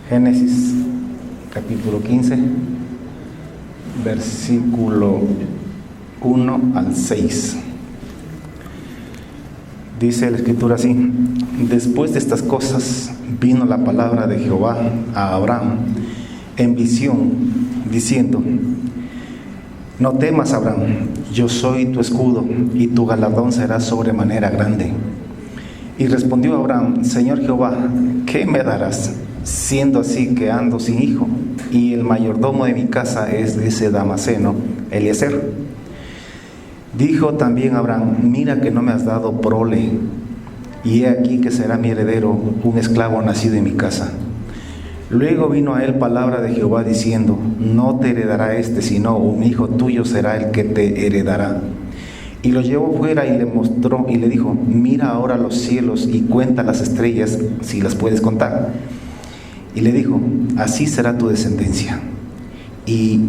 Génesis capítulo 15, versículo 1 al 6. Dice la escritura así: después de estas cosas vino la palabra de Jehová a Abraham en visión, diciendo: no temas, Abraham, yo soy tu escudo, y tu galardón será sobremanera grande. Y respondió Abraham: Señor Jehová, ¿qué me darás, siendo así que ando sin hijo, y el mayordomo de mi casa es ese Damaseno, Eliezer? Dijo también Abraham: mira que no me has dado prole, y he aquí que será mi heredero un esclavo nacido en mi casa. Luego vino a él palabra de Jehová diciendo: no te heredará sino un hijo tuyo será el que te heredará. Y lo llevó fuera y le mostró y le dijo: mira ahora los cielos y cuenta las estrellas, si las puedes contar. Y le dijo: así será tu descendencia. Y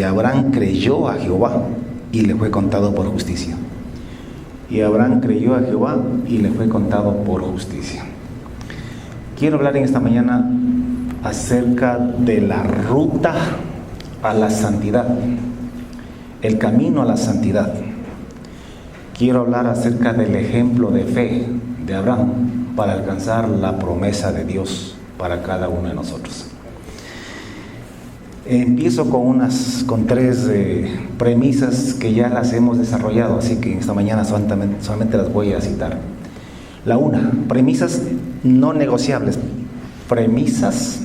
Abraham creyó a Jehová, y le fue contado por justicia. Y Abraham creyó a Jehová, y le fue contado por justicia. Quiero hablar en esta mañana acerca de la ruta a la santidad, el camino a la santidad. Quiero hablar acerca del ejemplo de fe de Abraham para alcanzar la promesa de Dios para cada uno de nosotros. Empiezo con tres premisas que ya las hemos desarrollado, así que esta mañana solamente las voy a citar. La una, premisas no negociables, premisas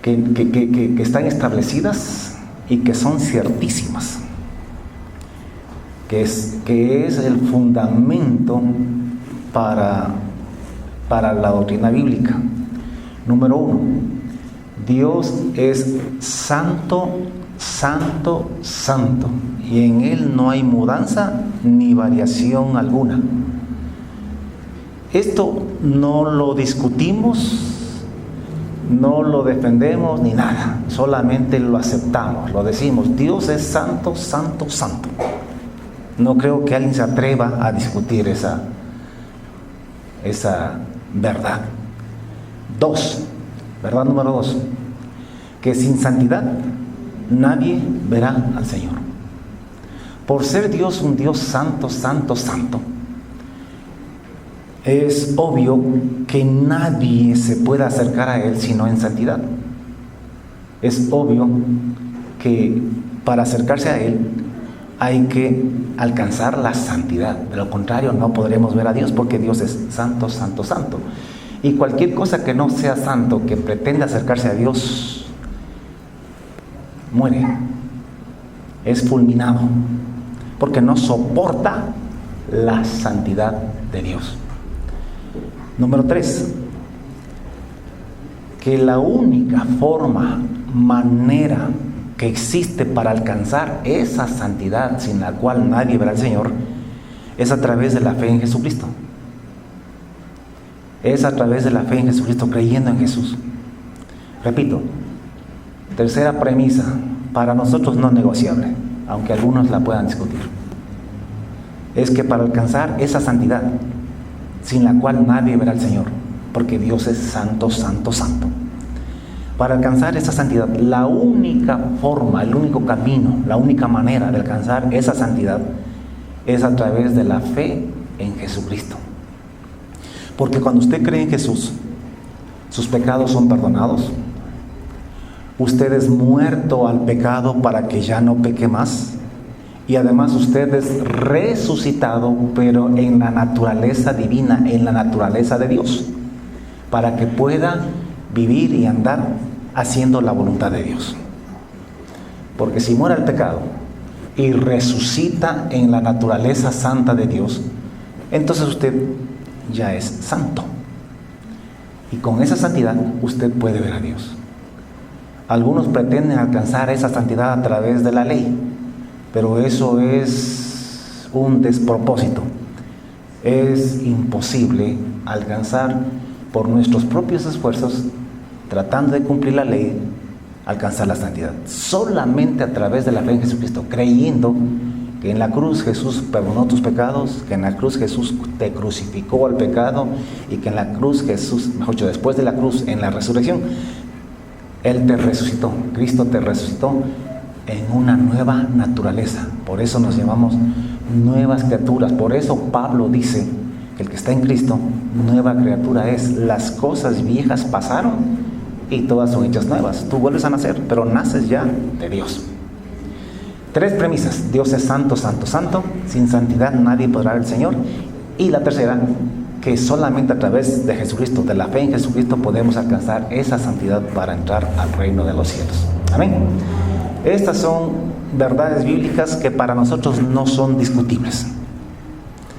que están establecidas y que son ciertísimas, que es el fundamento para la doctrina bíblica. Número uno, Dios es santo, santo, santo, y en Él no hay mudanza ni variación alguna. Esto no lo discutimos, no lo defendemos ni nada, solamente lo aceptamos, lo decimos: Dios es santo, santo, santo. No creo que alguien se atreva a discutir esa verdad. Verdad número dos, que sin santidad nadie verá al Señor. Por ser Dios un Dios santo, santo, santo, es obvio que nadie se pueda acercar a Él sino en santidad. Es obvio que para acercarse a Él hay que alcanzar la santidad. De lo contrario, no podremos ver a Dios, porque Dios es santo, santo, santo. Y cualquier cosa que no sea santo, que pretenda acercarse a Dios, muere, es fulminado, porque no soporta la santidad de Dios. Número 3, que la única manera que existe para alcanzar esa santidad sin la cual nadie verá al Señor es a través de la fe en Jesucristo. Es a través de la fe en Jesucristo, creyendo en Jesús. Repito, tercera premisa, para nosotros no negociable, aunque algunos la puedan discutir, es que para alcanzar esa santidad sin la cual nadie verá al Señor, porque Dios es santo, santo, santo, para alcanzar esa santidad, la única forma, el único camino, la única manera de alcanzar esa santidad es a través de la fe en Jesucristo. Porque cuando usted cree en Jesús, sus pecados son perdonados. Usted es muerto al pecado para que ya no peque más. Y además usted es resucitado, pero en la naturaleza divina, en la naturaleza de Dios, para que pueda vivir y andar haciendo la voluntad de Dios. Porque si muere al pecado y resucita en la naturaleza santa de Dios, entonces usted ya es santo, y con esa santidad usted puede ver a Dios. Algunos pretenden alcanzar esa santidad a través de la ley, pero eso es un despropósito. Es imposible alcanzar por nuestros propios esfuerzos, tratando de cumplir la ley, alcanzar la santidad. Solamente a través de la fe en Jesucristo, creyendo que en la cruz Jesús perdonó tus pecados, que en la cruz Jesús te crucificó al pecado y que en la cruz Jesús, mejor dicho, después de la cruz, en la resurrección, Él te resucitó, Cristo te resucitó en una nueva naturaleza. Por eso nos llamamos nuevas criaturas. Por eso Pablo dice que el que está en Cristo, nueva criatura es. Las cosas viejas pasaron y todas son hechas nuevas. Tú vuelves a nacer, pero naces ya de Dios. 3 premisas: Dios es santo, santo, santo. Sin santidad nadie podrá ver al Señor. Y la tercera, que solamente a través de Jesucristo, de la fe en Jesucristo, podemos alcanzar esa santidad para entrar al reino de los cielos. Amén. Estas son verdades bíblicas que para nosotros no son discutibles.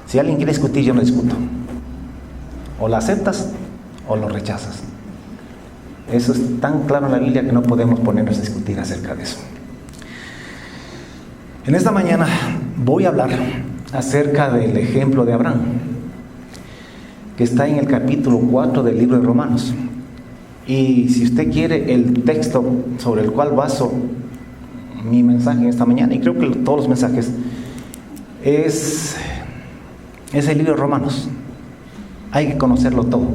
Si alguien quiere discutir, yo no discuto. O la aceptas o lo rechazas. Eso es tan claro en la Biblia que no podemos ponernos a discutir acerca de eso. En esta mañana voy a hablar acerca del ejemplo de Abraham, que está en el capítulo 4 del libro de Romanos. Y si usted quiere el texto sobre el cual baso mi mensaje esta mañana, y creo que todos los mensajes, es el libro de Romanos. Hay que conocerlo todo.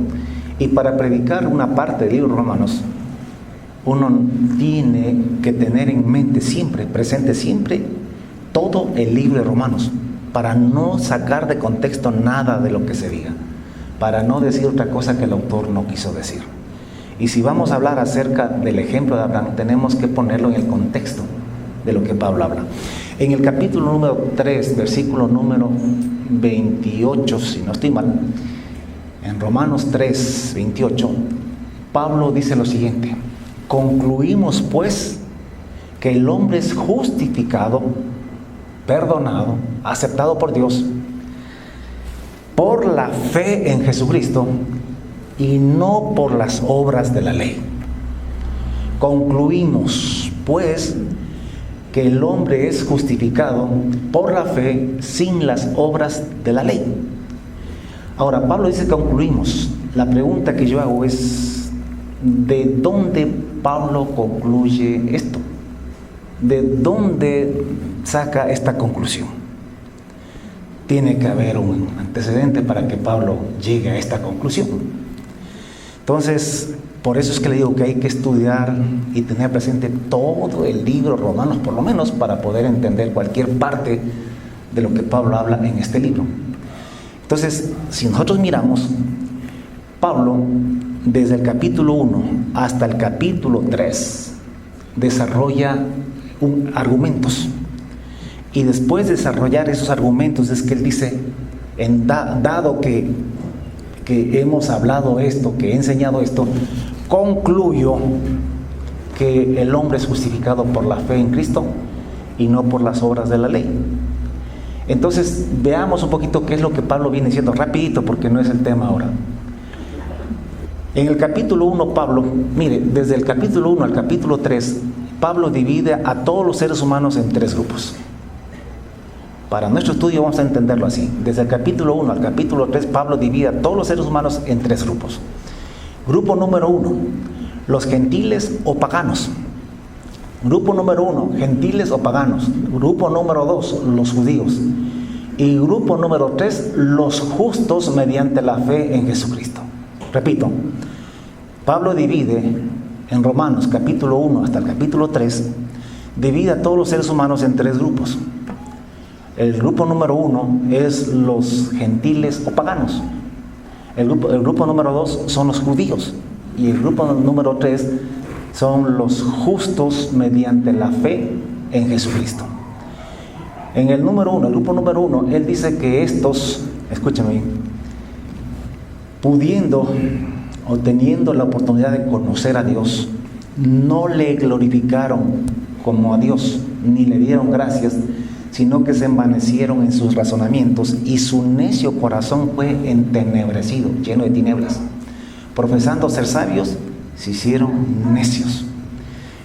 Y para predicar una parte del libro de Romanos, uno tiene que tener en mente siempre, presente siempre, todo el libro de Romanos, para no sacar de contexto nada de lo que se diga, para no decir otra cosa que el autor no quiso decir. Y si vamos a hablar acerca del ejemplo de Abraham, tenemos que ponerlo en el contexto de lo que Pablo habla. En el capítulo número 3, versículo número 28, si no estoy mal, en Romanos 3, 28, Pablo dice lo siguiente: concluimos pues que el hombre es justificado, perdonado, aceptado por Dios por la fe en Jesucristo y no por las obras de la ley. Concluimos pues que el hombre es justificado por la fe sin las obras de la ley. Ahora, Pablo dice concluimos. La pregunta que yo hago es: ¿de dónde Pablo concluye esto? ¿De dónde saca esta conclusión? Tiene que haber un antecedente para que Pablo llegue a esta conclusión. Entonces, por eso es que le digo que hay que estudiar y tener presente todo el libro de Romanos, por lo menos, para poder entender cualquier parte de lo que Pablo habla en este libro. Entonces, si nosotros miramos, Pablo, desde el capítulo 1 hasta el capítulo 3, desarrolla argumentos. Y después de desarrollar esos argumentos es que él dice, dado que hemos hablado esto, que he enseñado esto, concluyo que el hombre es justificado por la fe en Cristo y no por las obras de la ley. Entonces veamos un poquito qué es lo que Pablo viene diciendo, rapidito, porque no es el tema ahora. En el capítulo 1 Pablo, mire, desde el capítulo 1 al capítulo 3, Pablo divide a todos los seres humanos en 3 grupos. Para nuestro estudio vamos a entenderlo así. Desde el capítulo 1 al capítulo 3, Pablo divide a todos los seres humanos en 3 grupos. Grupo número 1, los gentiles o paganos. Grupo número 1, gentiles o paganos. Grupo número 2, los judíos. Y grupo número 3, los justos mediante la fe en Jesucristo. Repito, Pablo divide en Romanos capítulo 1 hasta el capítulo 3, divide a todos los seres humanos en 3 grupos. El grupo número 1 es los gentiles o paganos. El grupo número 2 son los judíos. Y el grupo número 3 son los justos mediante la fe en Jesucristo. En el grupo número 1, él dice que estos, escúchame bien, pudiendo o teniendo la oportunidad de conocer a Dios, no le glorificaron como a Dios, ni le dieron gracias, sino que se envanecieron en sus razonamientos y su necio corazón fue entenebrecido, lleno de tinieblas. Profesando ser sabios, se hicieron necios.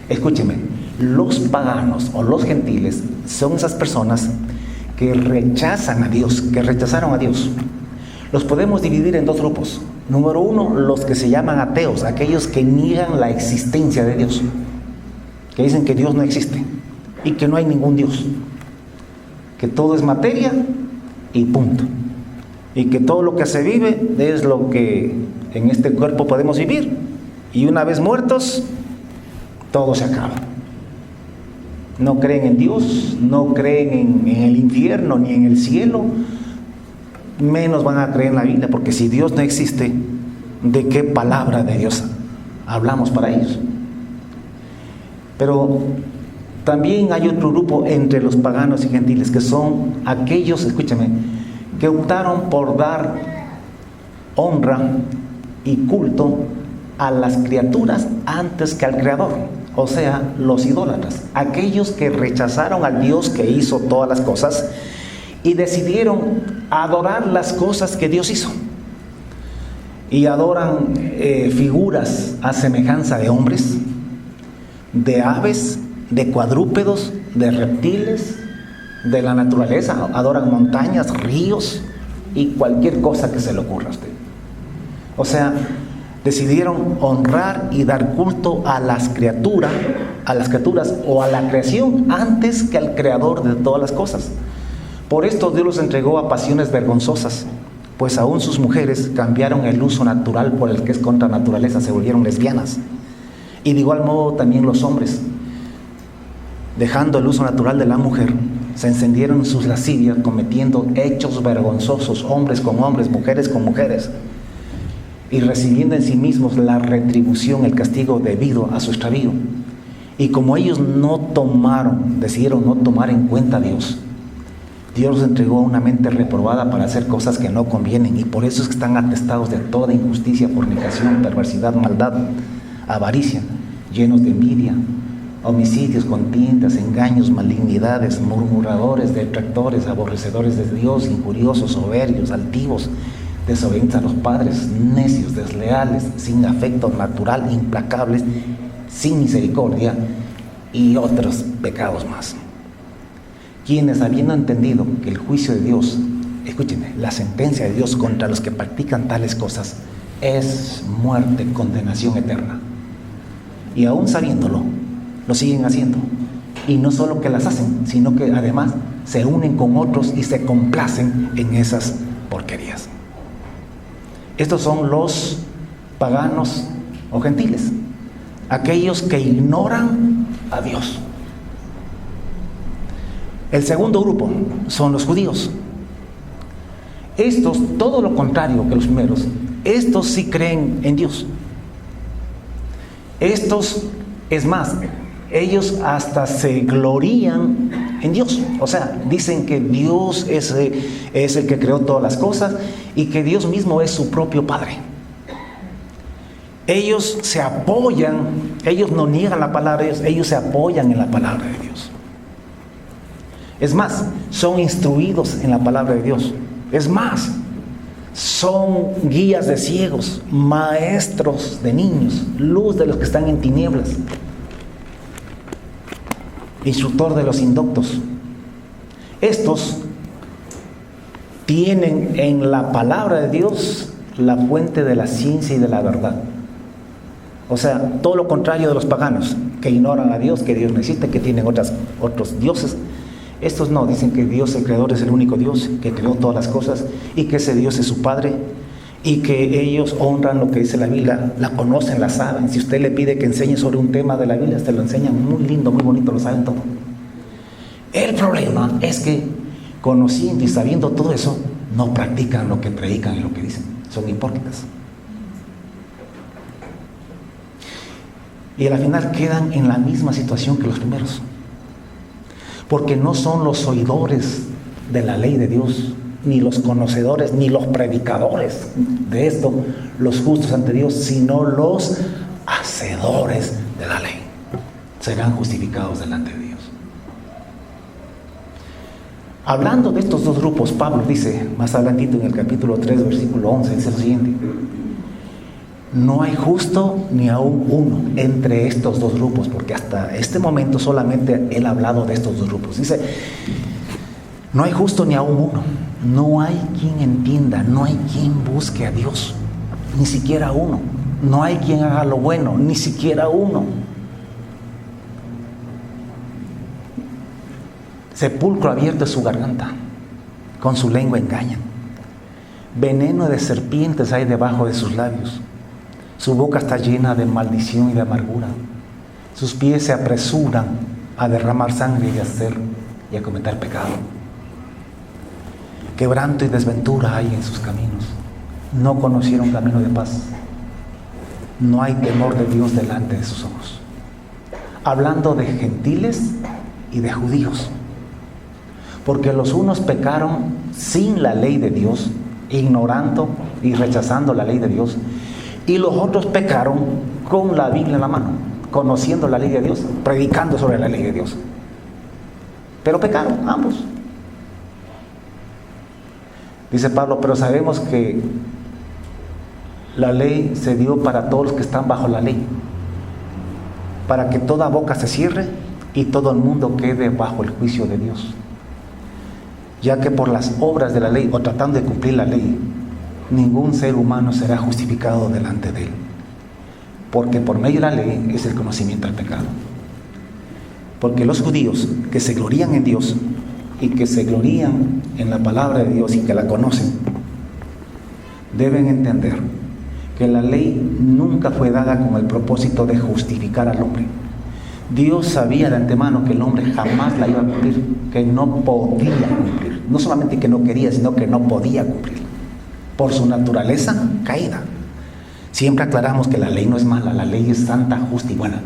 Escúcheme, los paganos o los gentiles son esas personas que rechazan a Dios, que rechazaron a Dios. Los podemos dividir en 2 grupos. Número 1, los que se llaman ateos, aquellos que niegan la existencia de Dios, que dicen que Dios no existe y que no hay ningún Dios, que todo es materia y punto. Y que todo lo que se vive es lo que en este cuerpo podemos vivir. Y una vez muertos, todo se acaba. No creen en Dios, no creen en el infierno ni en el cielo, menos van a creer en la Biblia, porque si Dios no existe, ¿de qué palabra de Dios hablamos para ellos? Pero también hay otro grupo entre los paganos y gentiles, que son aquellos, escúchame, que optaron por dar honra y culto a las criaturas antes que al Creador, o sea, los idólatras, aquellos que rechazaron al Dios que hizo todas las cosas y decidieron adorar las cosas que Dios hizo, y adoran figuras a semejanza de hombres, de aves, de cuadrúpedos, de reptiles, de la naturaleza. Adoran montañas, ríos y cualquier cosa que se le ocurra a usted. O sea, decidieron honrar y dar culto a las criaturas o a la creación antes que al Creador de todas las cosas. Por esto Dios los entregó a pasiones vergonzosas, pues aún sus mujeres cambiaron el uso natural por el que es contra naturaleza, se volvieron lesbianas. Y de igual modo también los hombres, dejando el uso natural de la mujer, se encendieron en sus lascivias, cometiendo hechos vergonzosos, hombres con hombres, mujeres con mujeres, y recibiendo en sí mismos la retribución, el castigo debido a su extravío. Y como ellos decidieron no tomar en cuenta a Dios, Dios los entregó a una mente reprobada para hacer cosas que no convienen, y por eso es que están atestados de toda injusticia, fornicación, perversidad, maldad, avaricia, llenos de envidia, homicidios, contiendas, engaños, malignidades, murmuradores, detractores, aborrecedores de Dios, injuriosos, soberbios, altivos, desobedientes a los padres, necios, desleales, sin afecto natural, implacables, sin misericordia, y otros pecados más. Quienes, habiendo entendido que el juicio de Dios, escúchenme, la sentencia de Dios contra los que practican tales cosas es muerte, condenación eterna, y aún sabiéndolo, lo siguen haciendo. Y no solo que las hacen, sino que además se unen con otros y se complacen en esas porquerías. Estos son los paganos o gentiles, aquellos que ignoran a Dios. El segundo grupo son los judíos. Estos, todo lo contrario que los primeros, estos sí creen en Dios. Estos, es más, ellos hasta se glorían en Dios. O sea, dicen que Dios es el que creó todas las cosas y que Dios mismo es su propio Padre. Ellos se apoyan, ellos no niegan la palabra de Dios, ellos se apoyan en la palabra de Dios. Es más, son instruidos en la palabra de Dios. Es más, son guías de ciegos, maestros de niños, luz de los que están en tinieblas, instructor de los indoctos. Estos tienen en la palabra de Dios la fuente de la ciencia y de la verdad. O sea, todo lo contrario de los paganos, que ignoran a Dios, que Dios no existe, que tienen otros dioses. Estos no, dicen que Dios, el Creador, es el único Dios que creó todas las cosas y que ese Dios es su Padre, y que ellos honran lo que dice la Biblia, la conocen, la saben. Si usted le pide que enseñe sobre un tema de la Biblia, se lo enseñan muy lindo, muy bonito, lo saben todo. El problema es que, conociendo y sabiendo todo eso, no practican lo que predican y lo que dicen. Son hipócritas. Y al final quedan en la misma situación que los primeros, porque no son los oidores de la ley de Dios, ni los conocedores, ni los predicadores de esto, los justos ante Dios, sino los hacedores de la ley. Serán justificados delante de Dios. Hablando de estos dos grupos, Pablo dice más adelantito en el capítulo 3, versículo 11, dice lo siguiente: no hay justo ni aún uno entre estos dos grupos, porque hasta este momento solamente él ha hablado de estos dos grupos. Dice, no hay justo ni aún uno, no hay quien entienda, no hay quien busque a Dios, ni siquiera uno. No hay quien haga lo bueno, ni siquiera uno. Sepulcro abierto es su garganta, con su lengua engañan. Veneno de serpientes hay debajo de sus labios. Su boca está llena de maldición y de amargura. Sus pies se apresuran a derramar sangre y a cometer pecado. Quebranto y desventura hay en sus caminos. No conocieron camino de paz. No hay temor de Dios delante de sus ojos. Hablando de gentiles y de judíos. Porque los unos pecaron sin la ley de Dios, ignorando y rechazando la ley de Dios, y los otros pecaron con la Biblia en la mano, conociendo la ley de Dios, predicando sobre la ley de Dios. Pero pecaron ambos. Dice Pablo, pero sabemos que la ley se dio para todos los que están bajo la ley, para que toda boca se cierre y todo el mundo quede bajo el juicio de Dios. Ya que por las obras de la ley, o tratando de cumplir la ley, ningún ser humano será justificado delante de él. Porque por medio de la ley es el conocimiento del pecado. Porque los judíos que se glorían en Dios y que se glorían en la palabra de Dios y que la conocen, deben entender que la ley nunca fue dada con el propósito de justificar al hombre. Dios sabía de antemano que el hombre jamás la iba a cumplir, que no podía cumplir. No solamente que no quería, sino que no podía cumplir. Por su naturaleza caída. Siempre aclaramos que la ley no es mala, la ley es santa, justa y buena.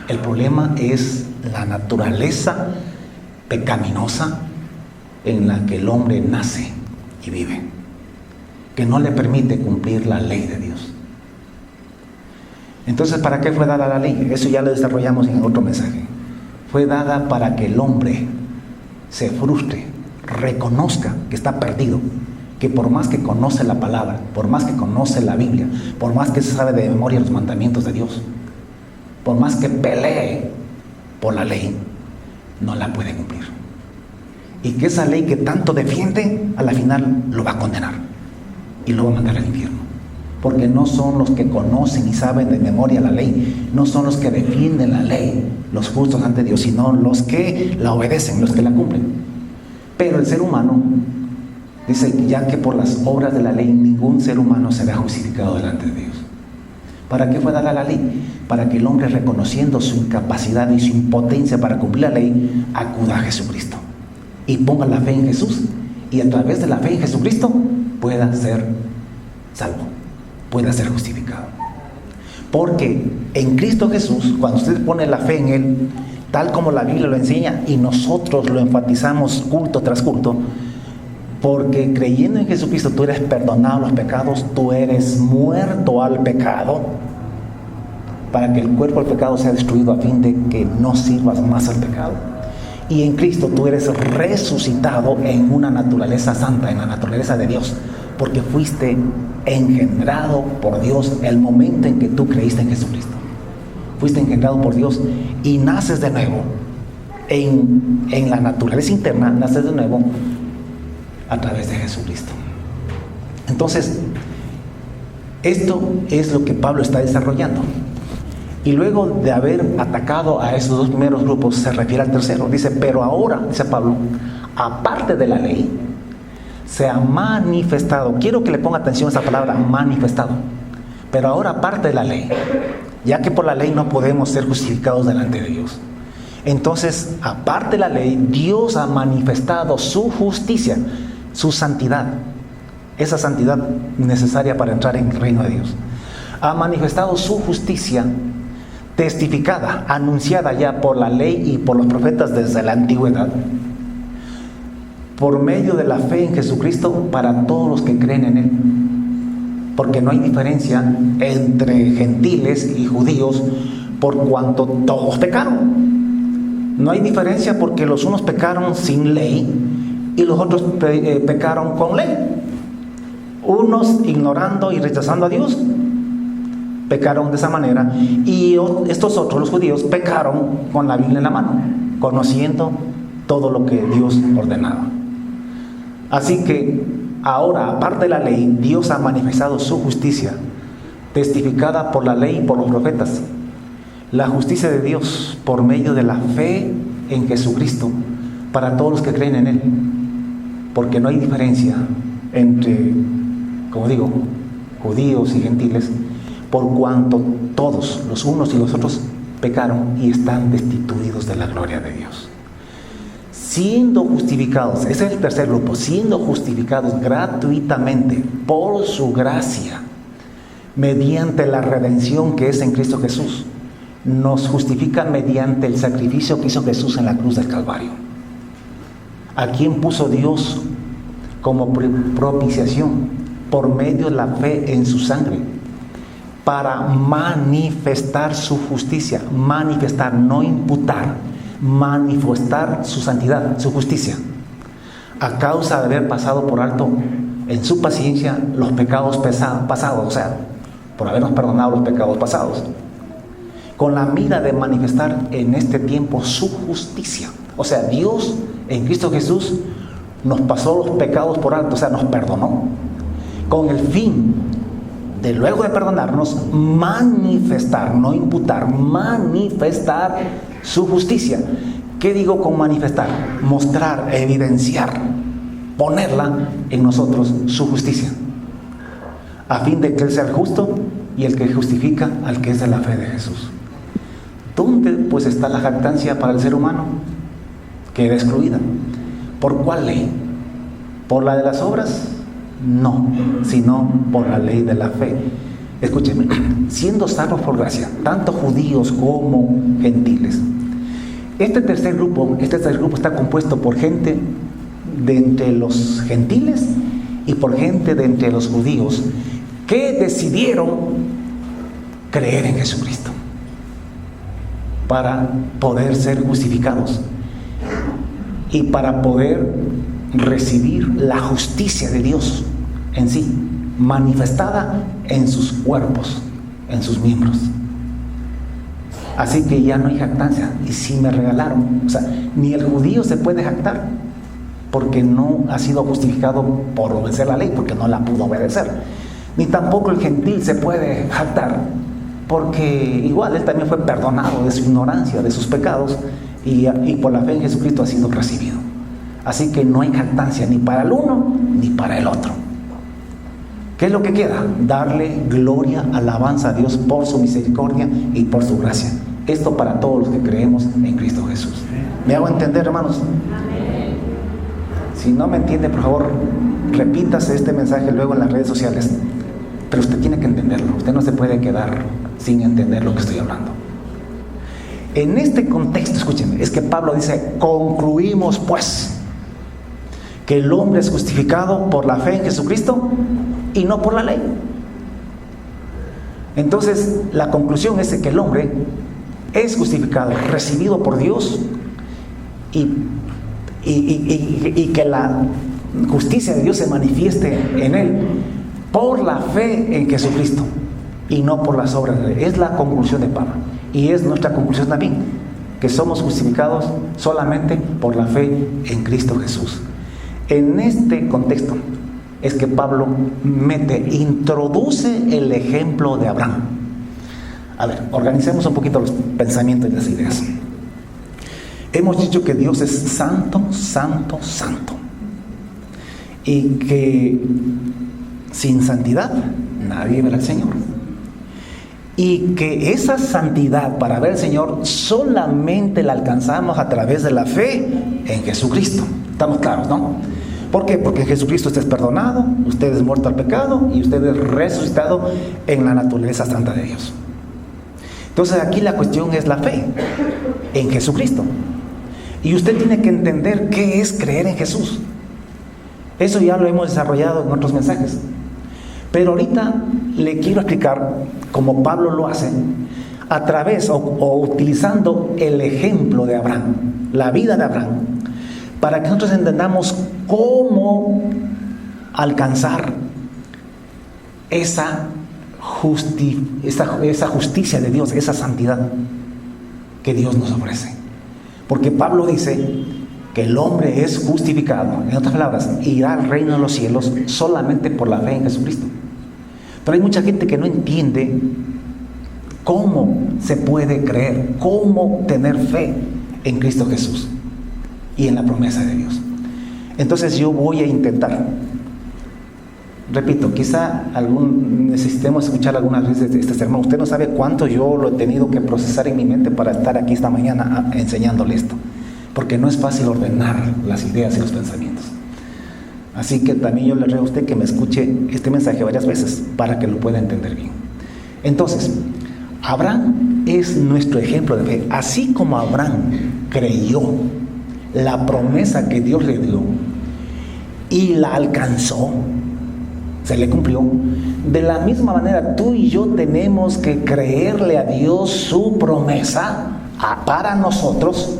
El problema es la naturaleza pecaminosa en la que el hombre nace y vive, que no le permite cumplir la ley de Dios. Entonces, ¿para qué fue dada la ley? Eso ya lo desarrollamos en otro mensaje. Fue dada para que el hombre se frustre, reconozca que está perdido, que por más que conoce la palabra, por más que conoce la Biblia, por más que se sabe de memoria los mandamientos de Dios, por más que pelee por la ley, no la puede cumplir. Y que esa ley que tanto defiende, a la final lo va a condenar y lo va a mandar al infierno. Porque no son los que conocen y saben de memoria la ley, no son los que defienden la ley, los justos ante Dios, sino los que la obedecen, los que la cumplen. Pero el ser humano, dice, ya que por las obras de la ley ningún ser humano será justificado delante de Dios. ¿Para qué fue dada la ley? Para que el hombre, reconociendo su incapacidad y su impotencia para cumplir la ley, acuda a Jesucristo y ponga la fe en Jesús, y a través de la fe en Jesucristo pueda ser salvo, pueda ser justificado. Porque en Cristo Jesús, cuando usted pone la fe en Él, tal como la Biblia lo enseña y nosotros lo enfatizamos culto tras culto, porque creyendo en Jesucristo tú eres perdonado los pecados, tú eres muerto al pecado, para que el cuerpo del pecado sea destruido a fin de que no sirvas más al pecado. Y en Cristo tú eres resucitado en una naturaleza santa, en la naturaleza de Dios, porque fuiste engendrado por Dios el momento en que tú creíste en Jesucristo. Fuiste engendrado por Dios y naces de nuevo en la naturaleza interna, naces de nuevo a través de Jesucristo. Entonces, esto es lo que Pablo está desarrollando. Y luego de haber atacado a esos dos primeros grupos, se refiere al tercero. Dice, pero ahora, dice Pablo, aparte de la ley, se ha manifestado. Quiero que le ponga atención a esa palabra, manifestado. Pero ahora aparte de la ley, ya que por la ley no podemos ser justificados delante de Dios. Entonces, aparte de la ley, Dios ha manifestado su justicia, su santidad. Esa santidad necesaria para entrar en el reino de Dios. Ha manifestado su justicia testificada, anunciada ya por la ley y por los profetas desde la antigüedad, por medio de la fe en Jesucristo para todos los que creen en Él. Porque no hay diferencia entre gentiles y judíos, por cuanto todos pecaron. No hay diferencia porque los unos pecaron sin ley y los otros pecaron con ley. Unos ignorando y rechazando a Dios, pecaron de esa manera, y estos otros, los judíos, pecaron con la Biblia en la mano, conociendo todo lo que Dios ordenaba. Así que ahora, aparte de la ley, Dios ha manifestado su justicia, testificada por la ley y por los profetas. La justicia de Dios por medio de la fe en Jesucristo para todos los que creen en Él, porque no hay diferencia entre, como digo, judíos y gentiles, por cuanto todos, los unos y los otros, pecaron y están destituidos de la gloria de Dios. Siendo justificados, ese es el tercer grupo, siendo justificados gratuitamente por su gracia, mediante la redención que es en Cristo Jesús. Nos justifica mediante el sacrificio que hizo Jesús en la cruz del Calvario. ¿A quién puso Dios como propiciación? Por medio de la fe en su sangre, para manifestar su justicia. Manifestar, no imputar, manifestar su santidad, su justicia, a causa de haber pasado por alto en su paciencia los pecados pasados, o sea, por habernos perdonado los pecados pasados, con la mira de manifestar en este tiempo su justicia. O sea, Dios en Cristo Jesús nos pasó los pecados por alto, o sea, nos perdonó, con el fin de, luego de perdonarnos, manifestar, no imputar, manifestar su justicia. ¿Qué digo con manifestar? Mostrar, evidenciar, ponerla en nosotros, su justicia, a fin de que Él sea el justo y el que justifica al que es de la fe de Jesús. ¿Dónde pues está la jactancia para el ser humano? Queda excluida. ¿Por cuál ley? ¿Por la de las obras? No, sino por la ley de la fe. Escúcheme, siendo salvos por gracia, tanto judíos como gentiles. Este tercer grupo está compuesto por gente de entre los gentiles y por gente de entre los judíos que decidieron creer en Jesucristo para poder ser justificados y para poder recibir la justicia de Dios en sí, manifestada en sus cuerpos, en sus miembros. Así que ya no hay jactancia. Y si me regalaron, o sea, ni el judío se puede jactar, porque no ha sido justificado por obedecer la ley, porque no la pudo obedecer. Ni tampoco el gentil se puede jactar, porque igual él también fue perdonado de su ignorancia, de sus pecados, y por la fe en Jesucristo ha sido recibido. Así que no hay jactancia ni para el uno ni para el otro. ¿Qué es lo que queda? Darle gloria, alabanza a Dios por su misericordia y por su gracia. Esto para todos los que creemos en Cristo Jesús. ¿Me hago entender, hermanos? Amén. Si no me entiende, por favor, repítase este mensaje luego en las redes sociales. Pero usted tiene que entenderlo. Usted no se puede quedar sin entender lo que estoy hablando. En este contexto, escúcheme, es que Pablo dice: concluimos pues que el hombre es justificado por la fe en Jesucristo y no por la ley. Entonces, la conclusión es que el hombre es justificado, recibido por Dios, y que la justicia de Dios se manifieste en él por la fe en Jesucristo y no por las obras de la ley. Es la conclusión de Pablo, y es nuestra conclusión también, que somos justificados solamente por la fe en Cristo Jesús. En este contexto es que Pablo introduce el ejemplo de Abraham. A ver, organicemos un poquito los pensamientos y las ideas. Hemos dicho que Dios es santo, santo, santo, y que sin santidad nadie verá al Señor, y que esa santidad para ver al Señor solamente la alcanzamos a través de la fe en Jesucristo. ¿Estamos claros, no? ¿Por qué? Porque en Jesucristo usted es perdonado, usted es muerto al pecado y usted es resucitado en la naturaleza santa de Dios. Entonces aquí la cuestión es la fe en Jesucristo. Y usted tiene que entender qué es creer en Jesús. Eso ya lo hemos desarrollado en otros mensajes. Pero ahorita le quiero explicar, como Pablo lo hace, a través o utilizando el ejemplo de Abraham, la vida de Abraham, para que nosotros entendamos cómo alcanzar esa justicia de Dios, esa santidad que Dios nos ofrece. Porque Pablo dice que el hombre es justificado, en otras palabras, irá al reino de los cielos solamente por la fe en Jesucristo. Pero hay mucha gente que no entiende cómo se puede creer, cómo tener fe en Cristo Jesús. y en la promesa de Dios. Entonces yo voy a intentar, repito, quizá necesitemos escuchar algunas veces este sermón. Usted no sabe cuánto yo lo he tenido que procesar en mi mente para estar aquí esta mañana enseñándole esto, porque no es fácil ordenar las ideas y los pensamientos. Así que también yo le ruego a usted que me escuche este mensaje varias veces para que lo pueda entender bien. Entonces, Abraham es nuestro ejemplo de fe. Así como Abraham creyó la promesa que Dios le dio y la alcanzó, se le cumplió, de la misma manera tú y yo tenemos que creerle a Dios su promesa para nosotros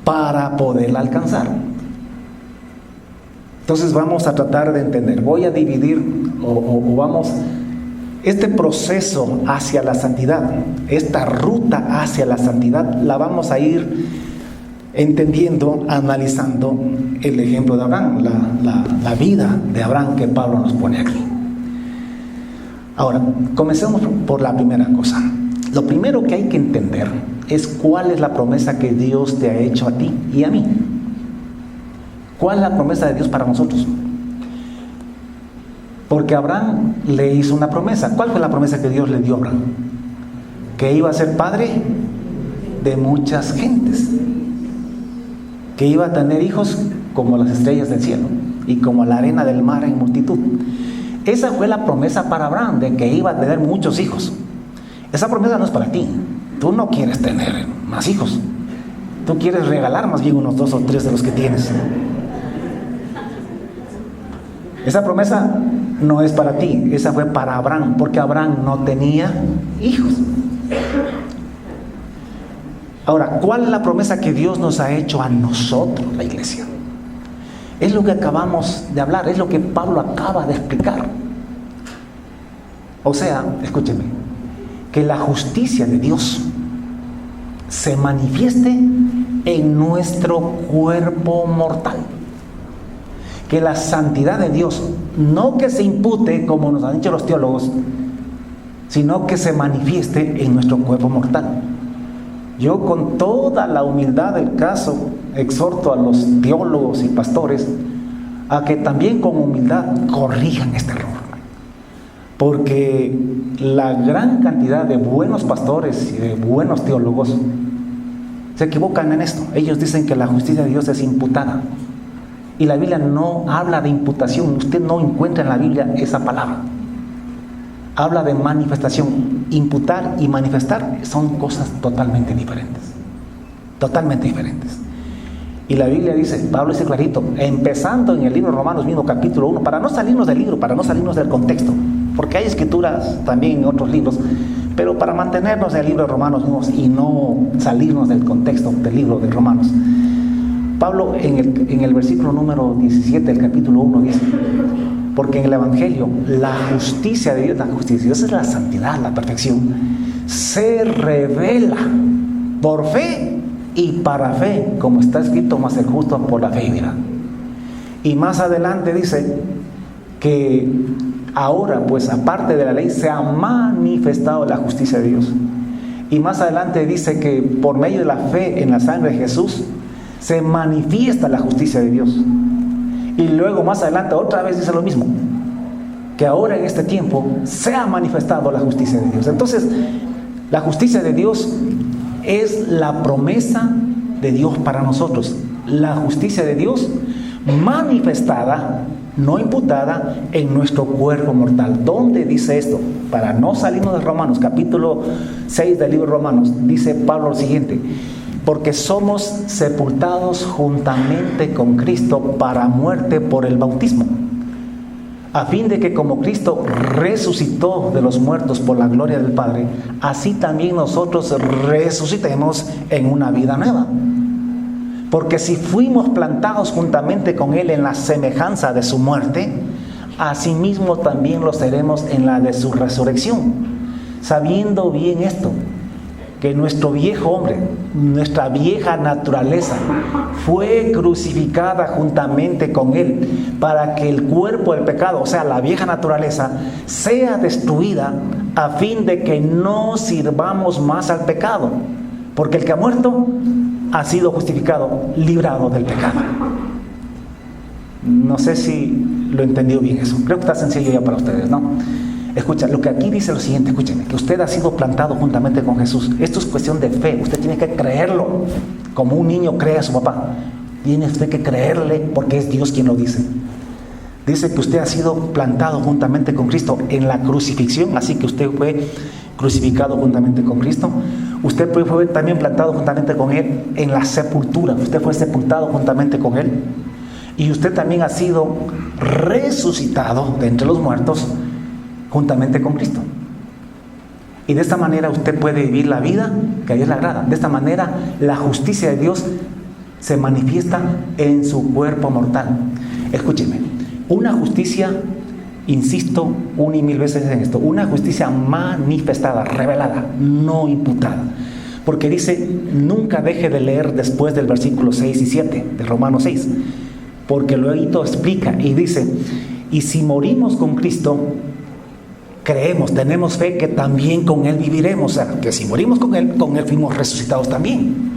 para poderla alcanzar. Entonces vamos a tratar de entender. Voy a dividir este proceso hacia la santidad, esta ruta hacia la santidad, la vamos a ir entendiendo, analizando el ejemplo de Abraham, la vida de Abraham que Pablo nos pone aquí. Ahora, comencemos por la primera cosa. Lo primero que hay que entender es cuál es la promesa que Dios te ha hecho a ti y a mí. ¿Cuál es la promesa de Dios para nosotros? Porque Abraham le hizo una promesa. ¿Cuál fue la promesa que Dios le dio a Abraham? Que iba a ser padre de muchas gentes, que iba a tener hijos como las estrellas del cielo y como la arena del mar en multitud. Esa fue la promesa para Abraham, de que iba a tener muchos hijos. Esa promesa no es para ti. Tú no quieres tener más hijos. Tú quieres regalar más bien unos 2 o 3 de los que tienes. Esa promesa no es para ti, esa fue para Abraham, porque Abraham no tenía hijos. Ahora, ¿cuál es la promesa que Dios nos ha hecho a nosotros, la iglesia? Es lo que acabamos de hablar, es lo que Pablo acaba de explicar. O sea, escúcheme, que la justicia de Dios se manifieste en nuestro cuerpo mortal. Que la santidad de Dios, no que se impute, como nos han dicho los teólogos, sino que se manifieste en nuestro cuerpo mortal. Yo, con toda la humildad del caso, exhorto a los teólogos y pastores a que también con humildad corrijan este error. Porque la gran cantidad de buenos pastores y de buenos teólogos se equivocan en esto. Ellos dicen que la justicia de Dios es imputada. Y la Biblia no habla de imputación. Usted no encuentra en la Biblia esa palabra. Habla de manifestación. Imputar y manifestar son cosas totalmente diferentes. Totalmente diferentes. Y la Biblia dice, Pablo dice clarito, empezando en el libro de Romanos mismo, capítulo 1, para no salirnos del libro, para no salirnos del contexto, porque hay escrituras también en otros libros, pero para mantenernos en el libro de Romanos mismos y no salirnos del contexto del libro de Romanos. Pablo en el versículo número 17 del capítulo 1 dice, porque en el Evangelio la justicia de Dios es la santidad, la perfección, se revela por fe y para fe, como está escrito, mas el justo por la fe vivirá. Y más adelante dice que ahora, pues aparte de la ley, se ha manifestado la justicia de Dios. Y más adelante dice que por medio de la fe en la sangre de Jesús se manifiesta la justicia de Dios. Y luego más adelante otra vez dice lo mismo, que ahora en este tiempo se ha manifestado la justicia de Dios. Entonces, la justicia de Dios es la promesa de Dios para nosotros. La justicia de Dios manifestada, no imputada, en nuestro cuerpo mortal. ¿Dónde dice esto? Para no salirnos de Romanos, capítulo 6 del libro de Romanos, dice Pablo lo siguiente: porque somos sepultados juntamente con Cristo para muerte por el bautismo, a fin de que como Cristo resucitó de los muertos por la gloria del Padre, así también nosotros resucitemos en una vida nueva. Porque si fuimos plantados juntamente con Él en la semejanza de su muerte, asimismo también lo seremos en la de su resurrección, sabiendo bien esto, que nuestro viejo hombre, nuestra vieja naturaleza, fue crucificada juntamente con Él, para que el cuerpo del pecado, o sea, la vieja naturaleza, sea destruida, a fin de que no sirvamos más al pecado. Porque el que ha muerto, ha sido justificado, librado del pecado. No sé si lo entendió bien eso. Creo que está sencillo ya para ustedes, ¿no? Escucha, lo que aquí dice lo siguiente, escúcheme, que usted ha sido plantado juntamente con Jesús. Esto es cuestión de fe, usted tiene que creerlo, como un niño cree a su papá. Tiene usted que creerle porque es Dios quien lo dice. Dice que usted ha sido plantado juntamente con Cristo en la crucifixión, así que usted fue crucificado juntamente con Cristo. Usted fue también plantado juntamente con Él en la sepultura, usted fue sepultado juntamente con Él. Y usted también ha sido resucitado de entre los muertos juntamente con Cristo. Y de esta manera usted puede vivir la vida que a Dios le agrada. De esta manera la justicia de Dios se manifiesta en su cuerpo mortal. Escúcheme, una justicia, insisto una y mil veces en esto, una justicia manifestada, revelada, no imputada. Porque dice, nunca deje de leer después del versículo 6 y 7 de Romanos 6. Porque luego explica y dice, y si morimos con Cristo, creemos, tenemos fe que también con Él viviremos. O sea, que si morimos con Él fuimos resucitados también.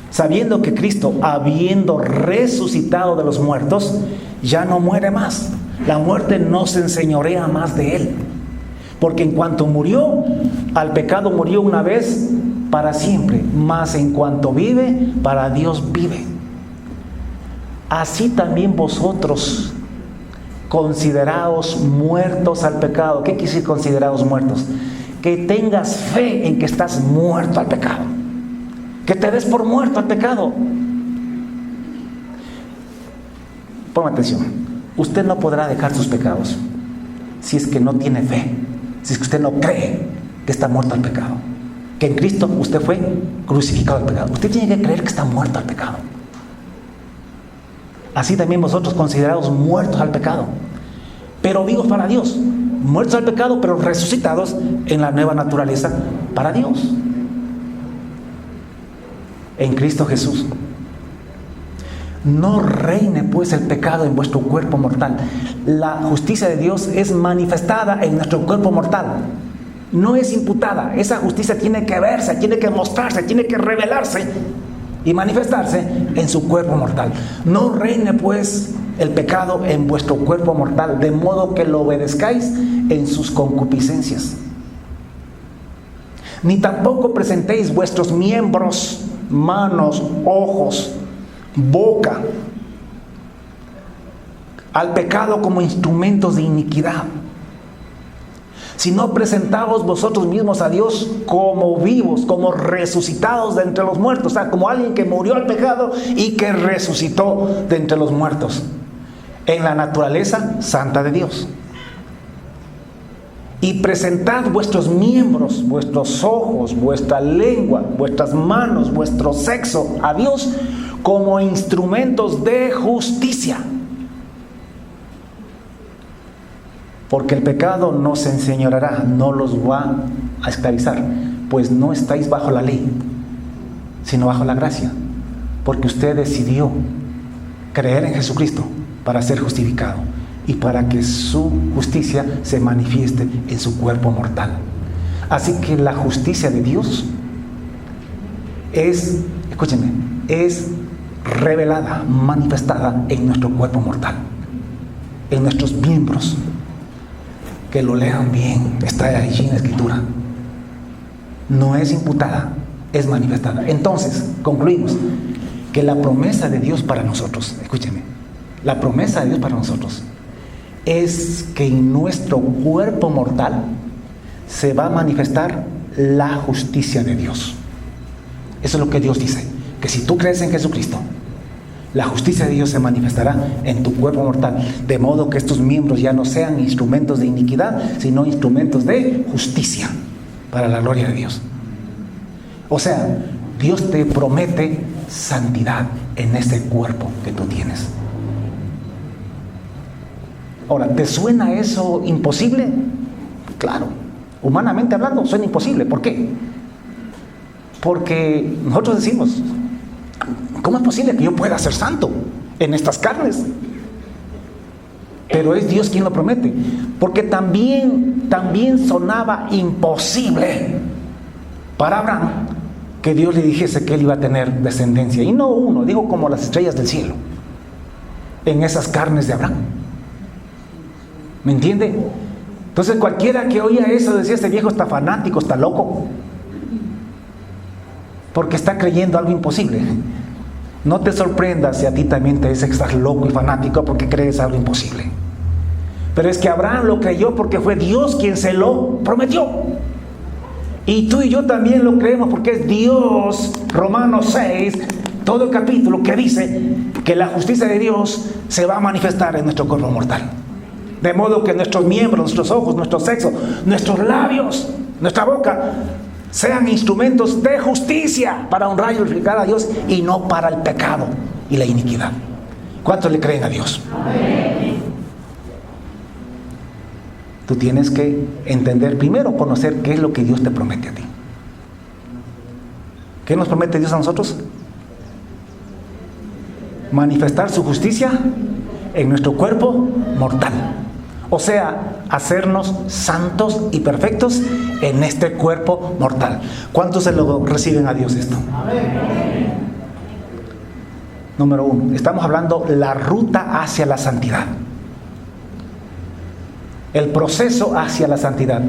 Sabiendo que Cristo, habiendo resucitado de los muertos, ya no muere más. La muerte no se enseñorea más de Él. Porque en cuanto murió, al pecado murió una vez para siempre. Mas en cuanto vive, para Dios vive. Así también vosotros, considerados muertos al pecado. ¿Qué quiere decir considerados muertos? Que tengas fe en que estás muerto al pecado. Que te des por muerto al pecado. Ponga atención. Usted no podrá dejar sus pecados si es que no tiene fe, si es que usted no cree que está muerto al pecado. Que en Cristo usted fue crucificado al pecado. Usted tiene que creer que está muerto al pecado. Así también vosotros, considerados muertos al pecado, pero vivos para Dios. Muertos al pecado, pero resucitados en la nueva naturaleza para Dios. En Cristo Jesús. No reine pues el pecado en vuestro cuerpo mortal. La justicia de Dios es manifestada en nuestro cuerpo mortal. No es imputada. Esa justicia tiene que verse, tiene que mostrarse, tiene que revelarse y manifestarse en su cuerpo mortal. No reine pues el pecado en vuestro cuerpo mortal, de modo que lo obedezcáis en sus concupiscencias. Ni tampoco presentéis vuestros miembros, manos, ojos, boca, al pecado como instrumentos de iniquidad, sino presentaos vosotros mismos a Dios como vivos, como resucitados de entre los muertos. O sea, como alguien que murió al pecado y que resucitó de entre los muertos, en la naturaleza santa de Dios. Y presentad vuestros miembros, vuestros ojos, vuestra lengua, vuestras manos, vuestro sexo a Dios como instrumentos de justicia. Porque el pecado no se enseñoreará, no los va a esclavizar, pues no estáis bajo la ley, sino bajo la gracia. Porque usted decidió creer en Jesucristo para ser justificado y para que su justicia se manifieste en su cuerpo mortal. Así que la justicia de Dios es, escúchenme, es revelada, manifestada en nuestro cuerpo mortal, en nuestros miembros. Que lo lean bien, está allí en la Escritura. No es imputada, es manifestada. Entonces, concluimos que la promesa de Dios para nosotros, escúcheme, la promesa de Dios para nosotros es que en nuestro cuerpo mortal se va a manifestar la justicia de Dios. Eso es lo que Dios dice, que si tú crees en Jesucristo, la justicia de Dios se manifestará en tu cuerpo mortal, de modo que estos miembros ya no sean instrumentos de iniquidad, sino instrumentos de justicia para la gloria de Dios. O sea, Dios te promete santidad en ese cuerpo que tú tienes. Ahora, ¿te suena eso imposible? Claro, humanamente hablando suena imposible. ¿Por qué? Porque nosotros decimos, ¿cómo es posible que yo pueda ser santo en estas carnes? Pero es Dios quien lo promete. Porque también sonaba imposible para Abraham que Dios le dijese que él iba a tener descendencia. Y no uno, digo como las estrellas del cielo, en esas carnes de Abraham. ¿Me entiende? Entonces cualquiera que oía eso decía, este viejo está fanático, está loco, porque está creyendo algo imposible. No te sorprendas si a ti también te dice que estás loco y fanático porque crees algo imposible. Pero es que Abraham lo creyó porque fue Dios quien se lo prometió. Y tú y yo también lo creemos porque es Dios, Romanos 6, todo el capítulo que dice que la justicia de Dios se va a manifestar en nuestro cuerpo mortal. De modo que nuestros miembros, nuestros ojos, nuestro sexo, nuestros labios, nuestra boca, sean instrumentos de justicia para honrar y glorificar a Dios y no para el pecado y la iniquidad. ¿Cuántos le creen a Dios? Amén. Tú tienes que entender primero, conocer qué es lo que Dios te promete a ti. ¿Qué nos promete Dios a nosotros? Manifestar su justicia en nuestro cuerpo mortal. O sea, hacernos santos y perfectos en este cuerpo mortal. ¿Cuántos se lo reciben a Dios esto? Amén. Número 1, estamos hablando la ruta hacia la santidad. El proceso hacia la santidad.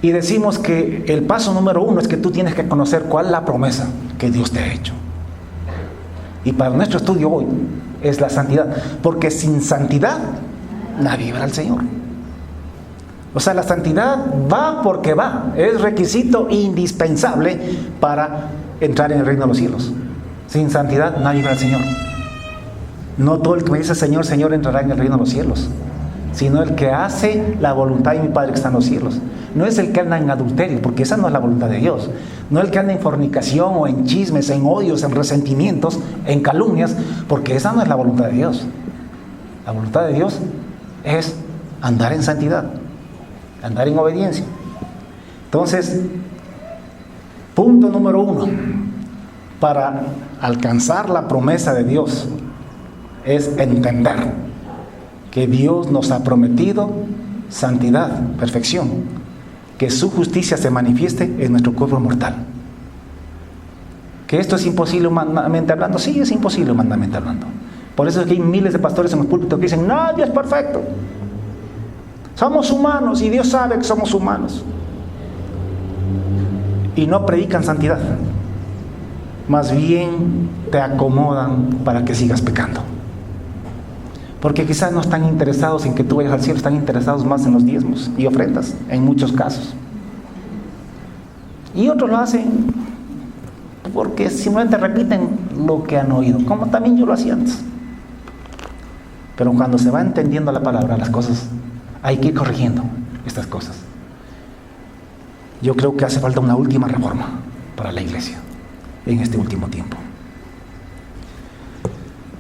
Y decimos que el paso número 1 es que tú tienes que conocer cuál es la promesa que Dios te ha hecho. Y para nuestro estudio hoy es la santidad. Porque sin santidad nadie verá al Señor. O sea, la santidad va porque va. Es requisito indispensable para entrar en el reino de los cielos. Sin santidad nadie verá al Señor. No todo el que me dice Señor, Señor entrará en el reino de los cielos, sino el que hace la voluntad de mi Padre que está en los cielos. No es el que anda en adulterio, porque esa no es la voluntad de Dios. No es el que anda en fornicación o en chismes, en odios, en resentimientos, en calumnias, porque esa no es la voluntad de Dios. La voluntad de Dios es andar en santidad, andar en obediencia. Entonces, punto número 1, para alcanzar la promesa de Dios, es entender que Dios nos ha prometido santidad, perfección, que su justicia se manifieste en nuestro cuerpo mortal. ¿Que esto es imposible humanamente hablando? Sí, es imposible humanamente hablando. Por eso es que hay miles de pastores en los púlpitos que dicen, nadie es perfecto. Somos humanos y Dios sabe que somos humanos. Y no predican santidad. Más bien te acomodan para que sigas pecando. Porque quizás no están interesados en que tú vayas al cielo, están interesados más en los diezmos y ofrendas, en muchos casos. Y otros lo hacen porque simplemente repiten lo que han oído, como también yo lo hacía antes. Pero cuando se va entendiendo la palabra, las cosas, hay que ir corrigiendo estas cosas. Yo creo que hace falta una última reforma para la iglesia en este último tiempo.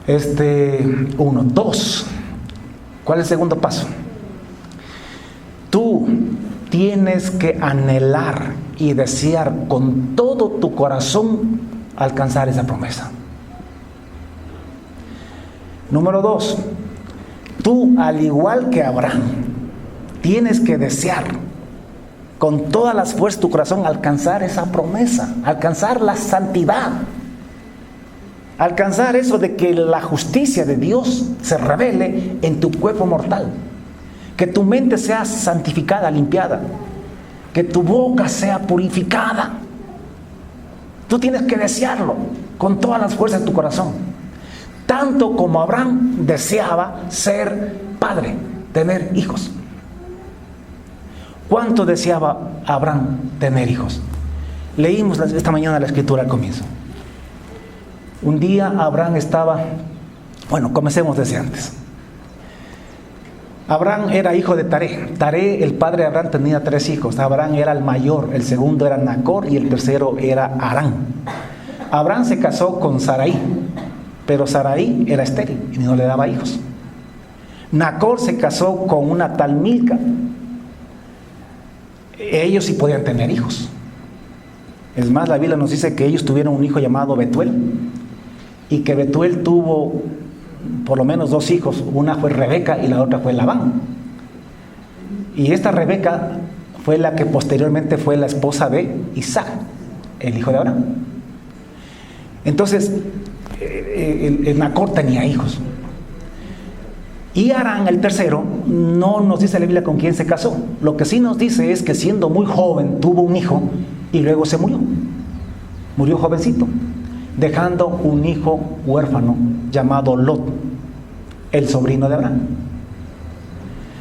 1, 2. ¿Cuál es el segundo paso? Tú tienes que anhelar y desear con todo tu corazón alcanzar esa promesa. Número 2. Tú, al igual que Abraham, tienes que desear con todas las fuerzas de tu corazón alcanzar esa promesa, alcanzar la santidad. Alcanzar eso de que la justicia de Dios se revele en tu cuerpo mortal. Que tu mente sea santificada, limpiada. Que tu boca sea purificada. Tú tienes que desearlo con todas las fuerzas de tu corazón. Tanto como Abraham deseaba ser padre, tener hijos. ¿Cuánto deseaba Abraham tener hijos? Leímos esta mañana la escritura al comienzo. Un día Abraham estaba, comencemos desde antes. Abraham era hijo de Taré. Taré, el padre de Abraham, tenía 3 hijos. Abraham era el mayor, el segundo era Nacor y el tercero era Harán. Abraham se casó con Sarai, pero Sarai era estéril y no le daba hijos. Nacor se casó con una tal Milca. Ellos sí podían tener hijos. Es más, la Biblia nos dice que ellos tuvieron un hijo llamado Betuel. Y que Betuel tuvo por lo menos 2 hijos. Una fue Rebeca y la otra fue Labán. Y esta Rebeca fue la que posteriormente fue la esposa de Isaac. el hijo de Abraham. Entonces, el Nacor tenía hijos. Y Harán, el tercero, no nos dice la Biblia con quién se casó. Lo que sí nos dice es que siendo muy joven tuvo un hijo y luego se murió. Murió jovencito, dejando un hijo huérfano llamado Lot, el sobrino de Abraham.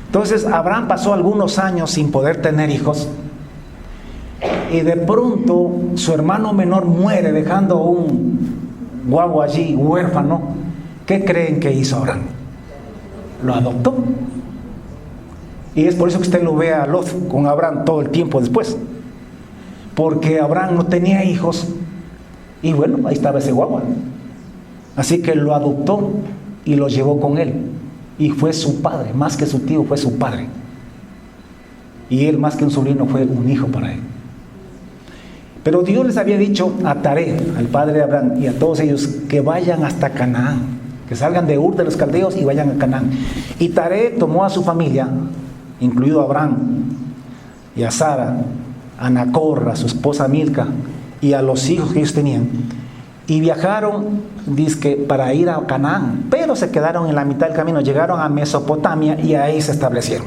Entonces Abraham pasó algunos años sin poder tener hijos y de pronto su hermano menor muere dejando un guagua allí huérfano. ¿Qué creen que hizo Abraham? Lo adoptó. Y es por eso que usted lo ve a Lot con Abraham todo el tiempo después, porque Abraham no tenía hijos y bueno, ahí estaba ese guagua. Así que lo adoptó y lo llevó con él y fue su padre, más que su tío, fue su padre. Y él, más que un sobrino, fue un hijo para él. Pero Dios les había dicho a Taré, al padre de Abraham, y a todos ellos, que vayan hasta Canaán, que salgan de Ur de los Caldeos y vayan a Canaán. Y Taré tomó a su familia, incluido a Abraham y a Sara, a Nacor, a su esposa Milca y a los hijos que ellos tenían, y viajaron, dizque, para ir a Canaán, pero se quedaron en la mitad del camino, llegaron a Mesopotamia y ahí se establecieron.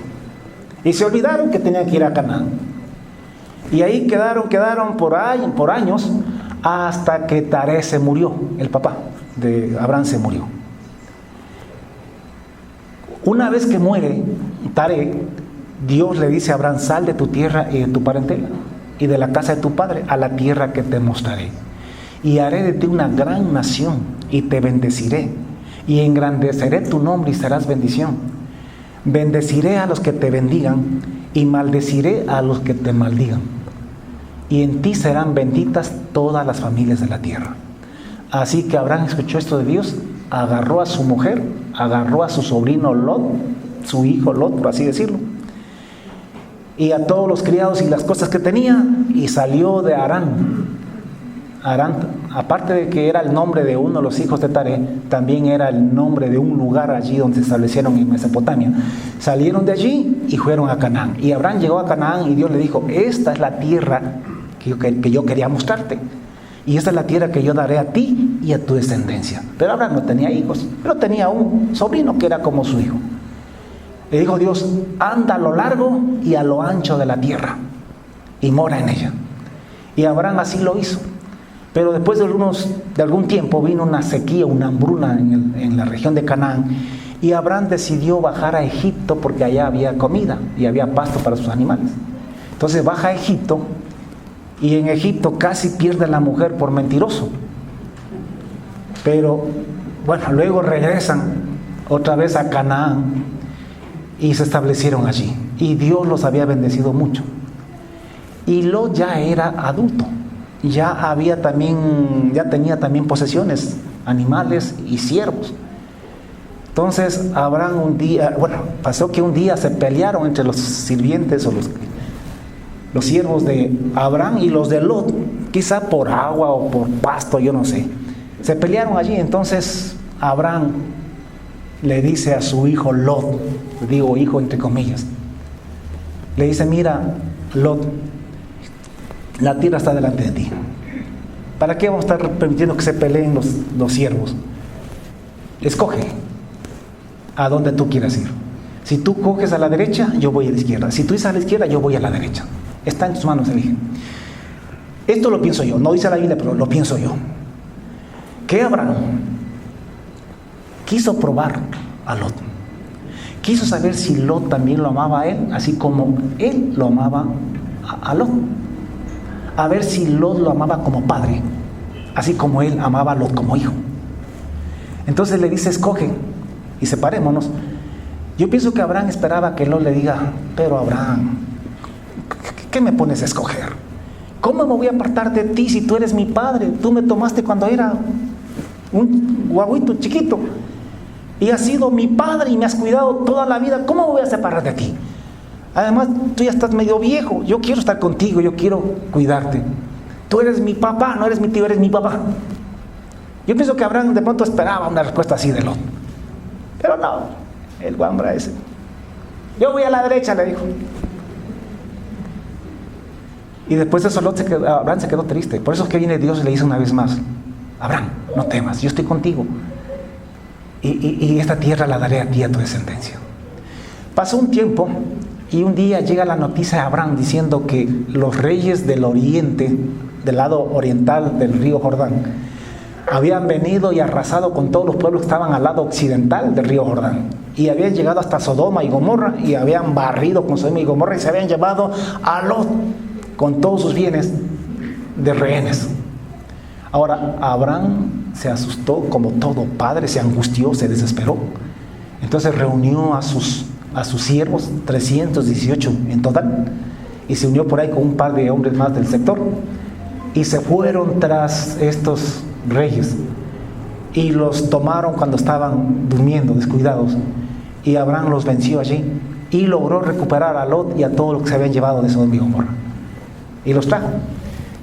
Y se olvidaron que tenían que ir a Canaán. Y ahí quedaron por años, hasta que Taré se murió, el papá de Abraham se murió. Una vez que muere Taré, Dios le dice a Abraham: sal de tu tierra y de tu parentela y de la casa de tu padre a la tierra que te mostraré. Y haré de ti una gran nación y te bendeciré y engrandeceré tu nombre y serás bendición. Bendeciré a los que te bendigan y maldeciré a los que te maldigan. Y en ti serán benditas todas las familias de la tierra. Así que Abraham escuchó esto de Dios, agarró a su mujer, agarró a su sobrino Lot, su hijo Lot, por así decirlo, y a todos los criados y las cosas que tenía, y salió de Harán. Harán, aparte de que era el nombre de uno de los hijos de Taré, también era el nombre de un lugar allí donde se establecieron en Mesopotamia. Salieron de allí y fueron a Canaán. Y Abraham llegó a Canaán y Dios le dijo: esta es la tierra que yo quería mostrarte. Y esta es la tierra que yo daré a ti y a tu descendencia. Pero Abraham no tenía hijos, pero tenía un sobrino que era como su hijo. Le dijo Dios: anda a lo largo y a lo ancho de la tierra y mora en ella. Y Abraham así lo hizo. Pero después de algún tiempo vino una sequía, una hambruna en la región de Canaán, y Abraham decidió bajar a Egipto porque allá había comida y había pasto para sus animales. Entonces baja a Egipto, y en Egipto casi pierde a la mujer por mentiroso. Pero bueno, luego regresan otra vez a Canaán y se establecieron allí. Y Dios los había bendecido mucho. Y Lot ya era adulto. Ya tenía también posesiones, animales y siervos. Entonces Abraham pasó que un día se pelearon entre los sirvientes o los siervos de Abraham y los de Lot, quizá por agua o por pasto, yo no sé. Se pelearon allí. Entonces Abraham le dice a su hijo Lot, digo hijo entre comillas, le dice: mira, Lot, la tierra está delante de ti. ¿Para qué vamos a estar permitiendo que se peleen los siervos? Escoge a dónde tú quieras ir. Si tú coges a la derecha, yo voy a la izquierda. Si tú dices a la izquierda, yo voy a la derecha. Está en tus manos, elige. Esto lo pienso yo, no dice la Biblia, pero lo pienso yo. Que Abraham quiso probar a Lot. Quiso saber si Lot también lo amaba a él, así como él lo amaba a Lot. A ver si Lot lo amaba como padre, así como él amaba a Lot como hijo. Entonces le dice: escoge y separémonos. Yo pienso que Abraham esperaba que Lot le diga: pero Abraham, ¿qué me pones a escoger? ¿Cómo me voy a apartar de ti si tú eres mi padre? Tú me tomaste cuando era un guaguito chiquito y has sido mi padre y me has cuidado toda la vida. ¿Cómo me voy a separar de ti? Además, tú ya estás medio viejo. Yo quiero estar contigo, yo quiero cuidarte. Tú eres mi papá, no eres mi tío, eres mi papá. Yo pienso que Abraham de pronto esperaba una respuesta así de Lot. Pero no, el guambra ese. Yo voy a la derecha, le dijo. Y después de eso Abraham se quedó triste. Por eso es que viene Dios y le dice una vez más: Abraham, no temas, yo estoy contigo. Y esta tierra la daré a ti y a tu descendencia. Pasó un tiempo y un día llega la noticia a Abraham diciendo que los reyes del oriente, del lado oriental del río Jordán, habían venido y arrasado con todos los pueblos que estaban al lado occidental del río Jordán. Y habían llegado hasta Sodoma y Gomorra y habían barrido con Sodoma y Gomorra y se habían llevado a Lot con todos sus bienes de rehenes. Ahora, Abraham se asustó como todo padre, se angustió, se desesperó. Entonces reunió a sus siervos, 318 en total, y se unió por ahí con un par de hombres más del sector, y se fueron tras estos reyes, y los tomaron cuando estaban durmiendo, descuidados, y Abraham los venció allí, y logró recuperar a Lot y a todo lo que se habían llevado de Sodoma y Gomorra, y los trajo.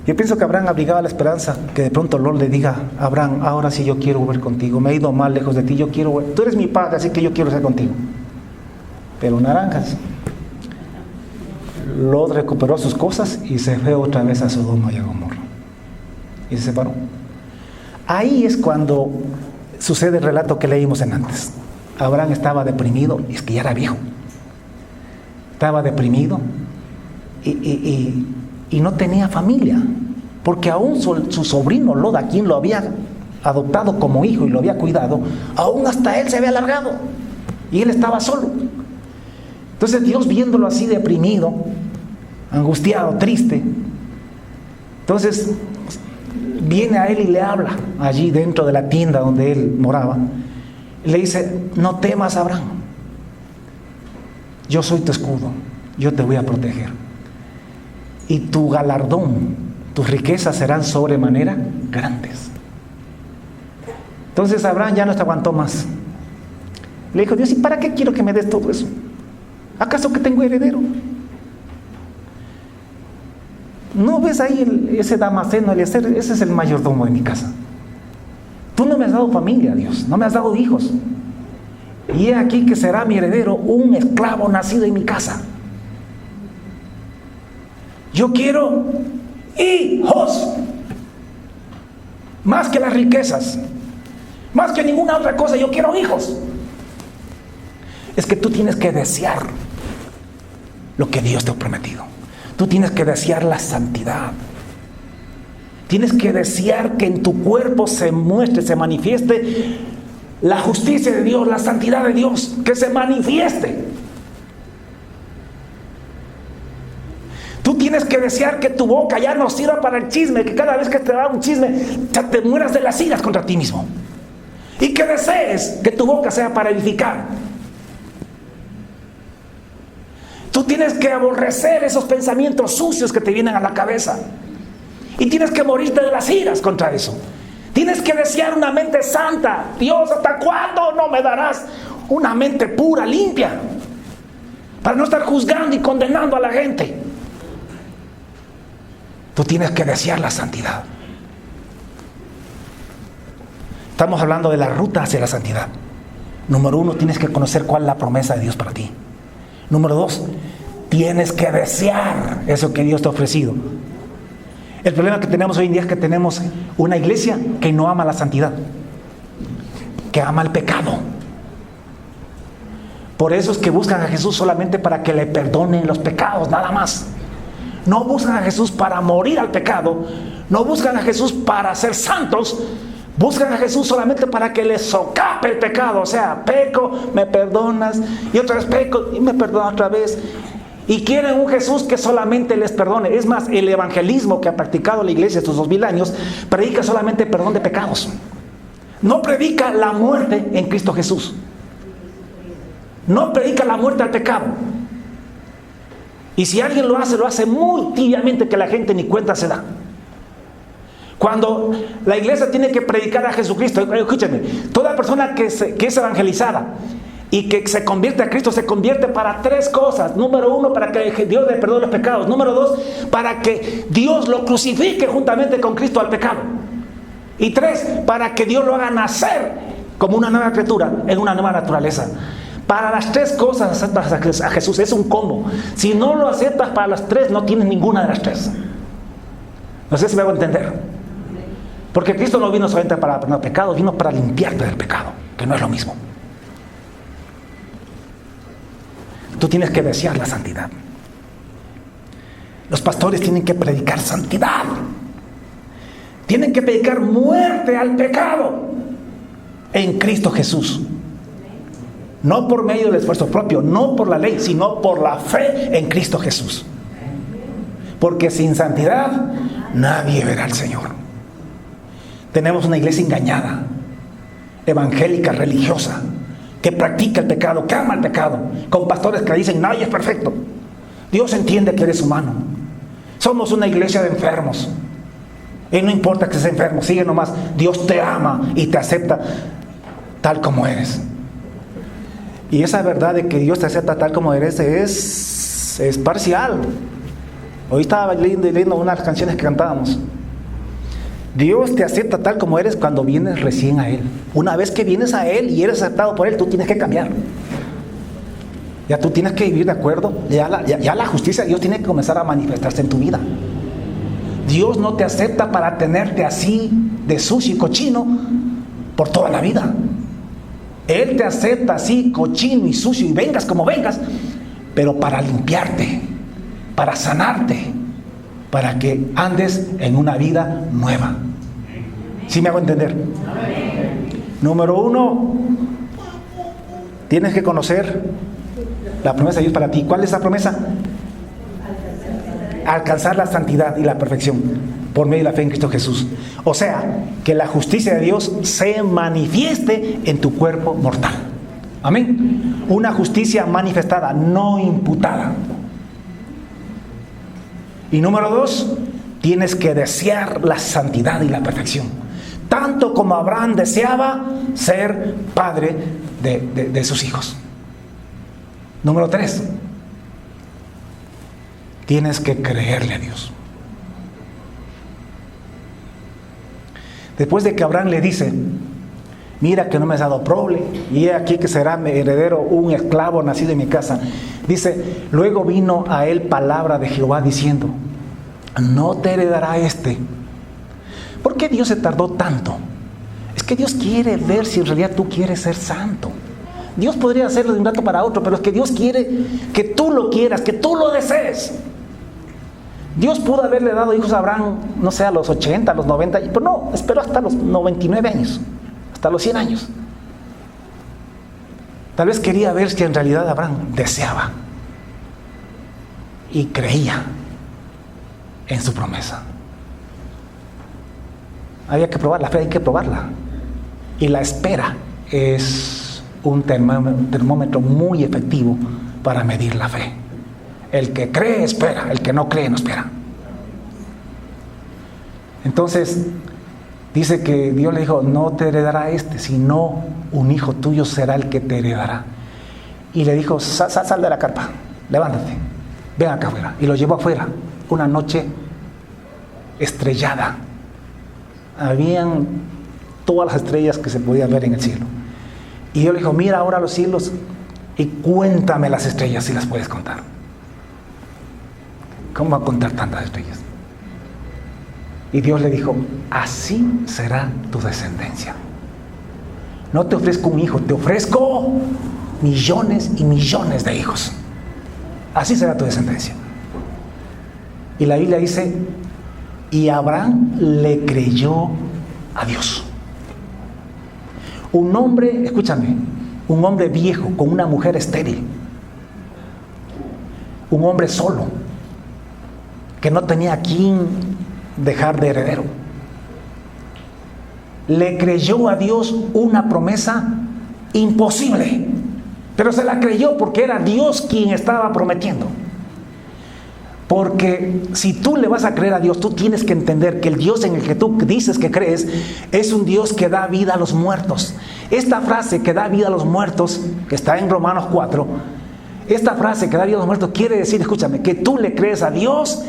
Yo pienso que Abraham abrigaba la esperanza que de pronto Lot le diga: Abraham, ahora sí yo quiero volver contigo, me he ido mal lejos de ti, yo quiero volver. Tú eres mi padre, así que yo quiero estar contigo. Pero naranjas. Lot recuperó sus cosas y se fue otra vez a Sodoma y a Gomorra. Y se separó. Ahí es cuando sucede el relato que leímos en antes. Abraham estaba deprimido, y es que ya era viejo. Estaba deprimido y no tenía familia, porque aún su sobrino Lot, a quien lo había adoptado como hijo y lo había cuidado, aún hasta él se había largado y él estaba solo. Entonces Dios, viéndolo así deprimido, angustiado, triste, entonces viene a él y le habla allí dentro de la tienda donde él moraba. Le dice: no temas, Abraham, yo soy tu escudo, yo te voy a proteger. Y tu galardón, tus riquezas serán sobremanera grandes. Entonces Abraham ya no se aguantó más. Le dijo: Dios, ¿y para qué quiero que me des todo eso? ¿Acaso que tengo heredero? ¿No ves ahí ese Damaseno, Eliezer? Ese es el mayordomo de mi casa. Tú no me has dado familia, Dios, no me has dado hijos. Y he aquí que será mi heredero un esclavo nacido en mi casa. Yo quiero hijos, más que las riquezas, más que ninguna otra cosa. Yo quiero hijos. Es que tú tienes que desear lo que Dios te ha prometido. Tú tienes que desear la santidad. Tienes que desear que en tu cuerpo se muestre, se manifieste la justicia de Dios, la santidad de Dios, que se manifieste. Tú tienes que desear que tu boca ya no sirva para el chisme, que cada vez que te da un chisme ya te mueras de las iras contra ti mismo. Y que desees que tu boca sea para edificar. Tú tienes que aborrecer esos pensamientos sucios que te vienen a la cabeza. Y tienes que morirte de las iras contra eso. Tienes que desear una mente santa. Dios, ¿hasta cuándo no me darás una mente pura, limpia? Para no estar juzgando y condenando a la gente. Tú tienes que desear la santidad. Estamos hablando de la ruta hacia la santidad. Número 1, tienes que conocer cuál es la promesa de Dios para ti. Número 2, tienes que desear eso que Dios te ha ofrecido. El problema que tenemos hoy en día es que tenemos una iglesia que no ama la santidad, que ama el pecado. Por eso es que buscan a Jesús solamente para que le perdonen los pecados, nada más. No buscan a Jesús para morir al pecado, no buscan a Jesús para ser santos, buscan a Jesús solamente para que les socape el pecado. O sea, peco, me perdonas, y otra vez peco y me perdonas otra vez. Y quieren un Jesús que solamente les perdone. Es más, el evangelismo que ha practicado la iglesia estos 2000 años predica solamente perdón de pecados. No predica la muerte en Cristo Jesús. No predica la muerte al pecado. Y si alguien lo hace muy tibiamente, que la gente ni cuenta se da. Cuando la iglesia tiene que predicar a Jesucristo, escúchenme, toda persona que es evangelizada y que se convierte a Cristo, se convierte para 3 cosas. Número 1, para que Dios le perdone los pecados. Número 2, para que Dios lo crucifique juntamente con Cristo al pecado. Y 3, para que Dios lo haga nacer como una nueva criatura en una nueva naturaleza. Para las 3 cosas aceptas a Jesús, es un combo. Si no lo aceptas para las 3, no tienes ninguna de las 3. No sé si me hago entender. Porque Cristo no vino solamente para perdonar pecados, vino para limpiarte del pecado, que no es lo mismo. Tú tienes que desear la santidad. Los pastores tienen que predicar santidad. Tienen que predicar muerte al pecado en Cristo Jesús. No por medio del esfuerzo propio, no por la ley, sino por la fe en Cristo Jesús. Porque sin santidad nadie verá al Señor. Tenemos una iglesia engañada, evangélica, religiosa, que practica el pecado, que ama el pecado, con pastores que dicen nadie es perfecto. Dios entiende que eres humano. Somos una iglesia de enfermos. Y no importa que seas enfermo, sigue nomás. Dios te ama y te acepta tal como eres. Y esa verdad de que Dios te acepta tal como eres es parcial. Hoy estaba leyendo unas canciones que cantábamos. Dios te acepta tal como eres cuando vienes recién a Él. Una vez que vienes a Él y eres aceptado por Él, tú tienes que cambiar. Ya tú tienes que vivir de acuerdo. Ya la justicia de Dios tiene que comenzar a manifestarse en tu vida. Dios no te acepta para tenerte así de sucio y cochino por toda la vida. Él te acepta así, cochino y sucio, y vengas como vengas, pero para limpiarte, para sanarte, para que andes en una vida nueva. ¿Sí me hago entender? Número 1, tienes que conocer la promesa de Dios para ti. ¿Cuál es la promesa? Alcanzar la santidad y la perfección por medio de la fe en Cristo Jesús. O sea, que la justicia de Dios se manifieste en tu cuerpo mortal. Amén. Una justicia manifestada, no imputada. Y número 2, tienes que desear la santidad y la perfección. Tanto como Abraham deseaba ser padre de sus hijos. Número 3, tienes que creerle a Dios. Después de que Abraham le dice, mira que no me has dado prole, y he aquí que será mi heredero un esclavo nacido en mi casa. Dice, luego vino a él palabra de Jehová diciendo, no te heredará este. ¿Por qué Dios se tardó tanto? Es que Dios quiere ver si en realidad tú quieres ser santo. Dios podría hacerlo de un rato para otro, pero es que Dios quiere que tú lo quieras, que tú lo desees. Dios pudo haberle dado hijos a Abraham, no sé, a los 80, a los 90, pero no, esperó hasta los 99 años, hasta los 100 años. Tal vez quería ver si en realidad Abraham deseaba y creía en su promesa. Había que probar, la fe hay que probarla. Y la espera es un termómetro muy efectivo para medir la fe. El que cree espera, el que no cree no espera. Entonces dice que Dios le dijo, no te heredará este, sino un hijo tuyo será el que te heredará. Y le dijo, sal de la carpa, levántate, ven acá afuera. Y lo llevó afuera, una noche estrellada. Habían todas las estrellas que se podían ver en el cielo. Y Dios le dijo, mira ahora los cielos y cuéntame las estrellas si las puedes contar. ¿Cómo va a contar tantas estrellas? Y Dios le dijo, así será tu descendencia. No te ofrezco un hijo, te ofrezco millones y millones de hijos. Así será tu descendencia. Y la Biblia dice, y Abraham le creyó a Dios. Un hombre, escúchame, un hombre viejo con una mujer estéril. Un hombre solo, que no tenía a quién dejar de heredero. Le creyó a Dios una promesa imposible, pero se la creyó porque era Dios quien estaba prometiendo. Porque si tú le vas a creer a Dios, tú tienes que entender que el Dios en el que tú dices que crees es un Dios que da vida a los muertos. Esta frase que da vida a los muertos, que está en Romanos 4, esta frase que da vida a los muertos quiere decir, escúchame, que tú le crees a Dios,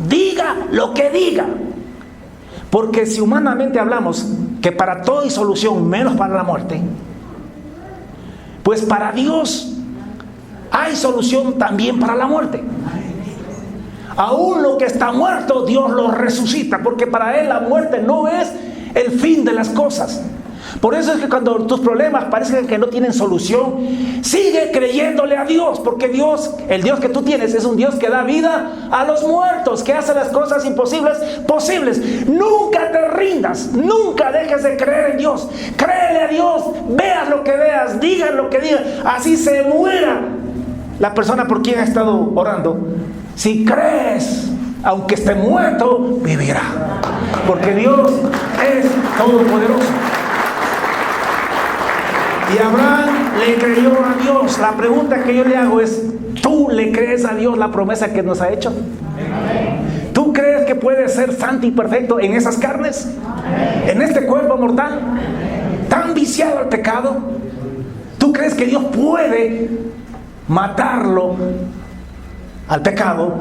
diga lo que diga. Porque si humanamente hablamos que para todo hay solución menos para la muerte, pues para Dios hay solución también para la muerte. Aún lo que está muerto, Dios lo resucita, porque para Él la muerte no es el fin de las cosas. Por eso es que cuando tus problemas parecen que no tienen solución, sigue creyéndole a Dios, porque Dios, el Dios que tú tienes, es un Dios que da vida a los muertos, que hace las cosas imposibles posibles. Nunca te rindas, nunca dejes de creer en Dios. Créele a Dios, veas lo que veas, digas lo que digas, así se muera la persona por quien ha estado orando. Si crees, aunque esté muerto, vivirá, porque Dios es todopoderoso. Y Abraham le creyó a Dios. La pregunta que yo le hago es: ¿tú le crees a Dios la promesa que nos ha hecho? ¿Tú crees que puedes ser santo y perfecto en esas carnes? ¿En este cuerpo mortal? ¿Tan viciado al pecado? ¿Tú crees que Dios puede matarlo al pecado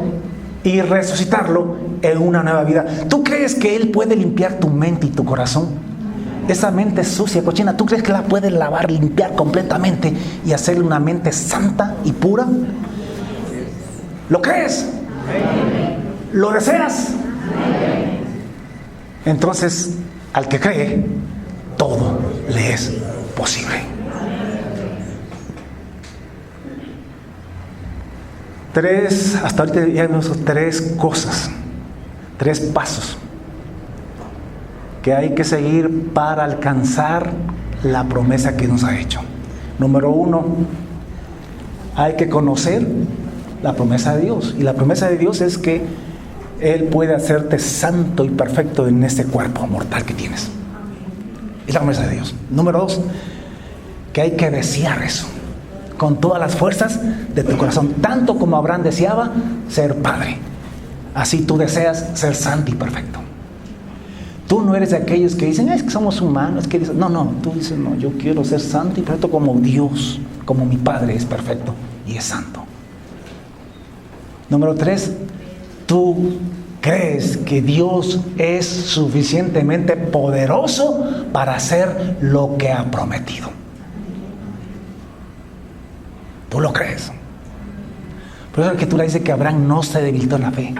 y resucitarlo en una nueva vida? ¿Tú crees que Él puede limpiar tu mente y tu corazón? Esa mente sucia, cochina, ¿tú crees que la puedes lavar, limpiar completamente y hacerle una mente santa y pura? ¿Lo crees? ¿Lo deseas? Entonces, al que cree, todo le es posible. Hasta ahorita ya hemos visto 3 cosas, 3 pasos que hay que seguir para alcanzar la promesa que nos ha hecho. Número 1, hay que conocer la promesa de Dios. Y la promesa de Dios es que Él puede hacerte santo y perfecto en este cuerpo mortal que tienes. Es la promesa de Dios. Número 2, que hay que desear eso con todas las fuerzas de tu corazón, tanto como Abraham deseaba ser padre. Así tú deseas ser santo y perfecto. Tú no eres de aquellos que dicen: es que somos humanos, que dicen, no, tú dices: no, yo quiero ser santo y perfecto como Dios, como mi Padre es perfecto y es santo. Número 3, tú crees que Dios es suficientemente poderoso para hacer lo que ha prometido. Tú lo crees. Por eso es que tú le dices que Abraham no se debilitó en la fe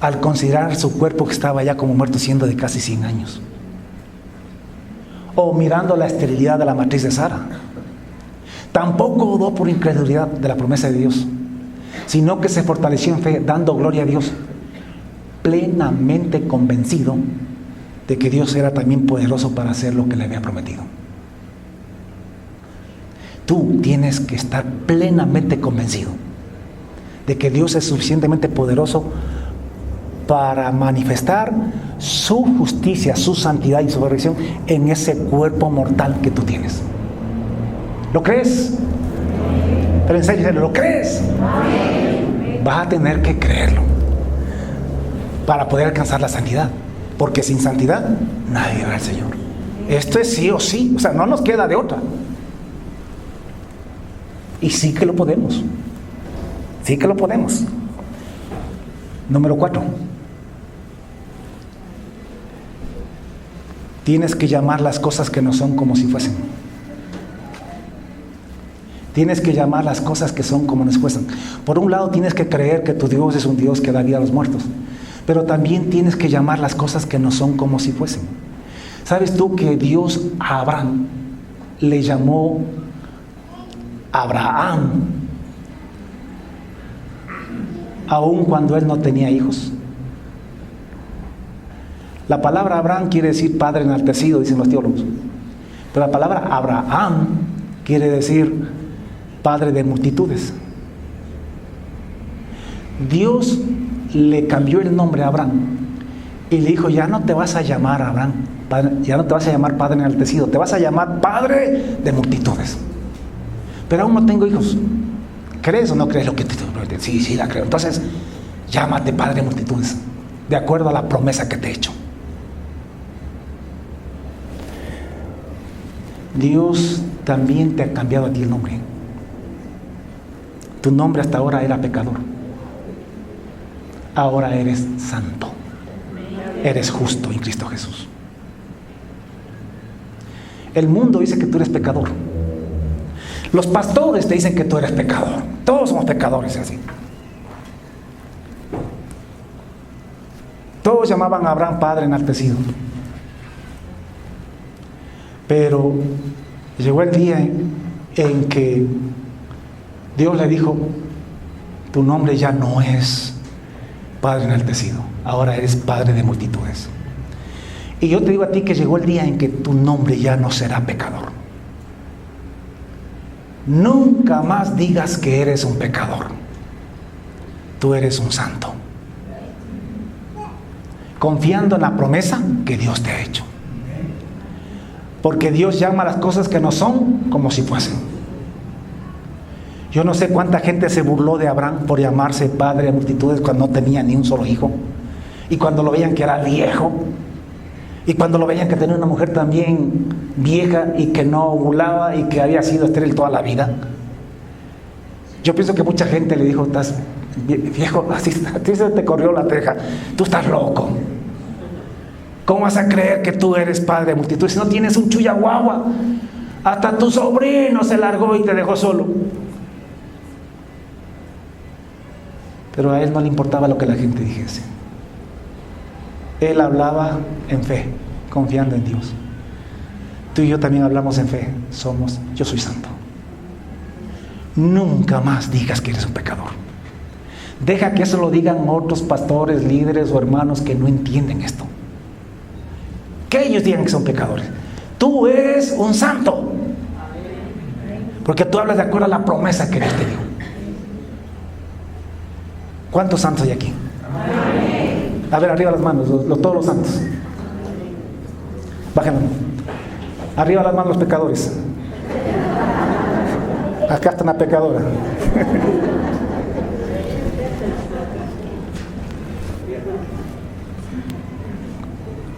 al considerar su cuerpo que estaba ya como muerto, siendo de casi 100 años. O mirando la esterilidad de la matriz de Sara. Tampoco dudó por incredulidad de la promesa de Dios, sino que se fortaleció en fe, dando gloria a Dios, plenamente convencido de que Dios era también poderoso para hacer lo que le había prometido. Tú tienes que estar plenamente convencido de que Dios es suficientemente poderoso para manifestar su justicia, su santidad y su perfección en ese cuerpo mortal que tú tienes. ¿Lo crees? Pero en serio, ¿lo crees? Vas a tener que creerlo para poder alcanzar la santidad, porque sin santidad nadie verá al Señor. Esto es sí o sí, o sea, no nos queda de otra. Y sí que lo podemos. Sí que lo podemos. Número 4. Tienes que llamar las cosas que no son como si fuesen. Tienes que llamar las cosas que son como no fuesen. Por un lado, tienes que creer que tu Dios es un Dios que da vida a los muertos. Pero también tienes que llamar las cosas que no son como si fuesen. ¿Sabes tú que Dios a Abraham le llamó Abraham aun cuando él no tenía hijos? La palabra Abraham quiere decir padre enaltecido, dicen los teólogos. Pero la palabra Abraham quiere decir padre de multitudes. Dios le cambió el nombre a Abraham y le dijo: ya no te vas a llamar Abraham, ya no te vas a llamar padre enaltecido, te vas a llamar padre de multitudes. Pero aún no tengo hijos. ¿Crees o no crees lo que te promete? Sí, la creo. Entonces, llámate padre de multitudes, de acuerdo a la promesa que te he hecho. Dios también te ha cambiado a ti el nombre. Tu nombre hasta ahora era pecador. Ahora eres santo. Eres justo en Cristo Jesús. El mundo dice que tú eres pecador. Los pastores te dicen que tú eres pecador. Todos somos pecadores, así. Todos llamaban a Abraham Padre enaltecido. Pero llegó el día en que Dios le dijo: tu nombre ya no es Padre enaltecido, ahora eres Padre de multitudes. Y yo te digo a ti que llegó el día en que tu nombre ya no será pecador. Nunca más digas que eres un pecador. Tú eres un santo, confiando en la promesa que Dios te ha hecho. Porque Dios llama a las cosas que no son como si fuesen. Yo no sé cuánta gente se burló de Abraham por llamarse padre de multitudes cuando no tenía ni un solo hijo. Y cuando lo veían que era viejo. Y cuando lo veían que tenía una mujer también vieja y que no ovulaba y que había sido estéril toda la vida. Yo pienso que mucha gente le dijo: estás viejo, así a ti se te corrió la teja, tú estás loco. ¿Cómo vas a creer que tú eres padre de multitudes si no tienes un chuyaguagua? Hasta tu sobrino se largó y te dejó solo. Pero a él no le importaba lo que la gente dijese. Él hablaba en fe, confiando en Dios. Tú y yo también hablamos en fe. Yo soy santo. Nunca más digas que eres un pecador. Deja que eso lo digan otros pastores, líderes o hermanos que no entienden esto. Que ellos digan que son pecadores. Tú eres un santo, porque tú hablas de acuerdo a la promesa que Dios te dio. ¿Cuántos santos hay aquí? A ver, arriba las manos, todos los santos. Bájenlo. Arriba las manos los pecadores. Acá está una pecadora.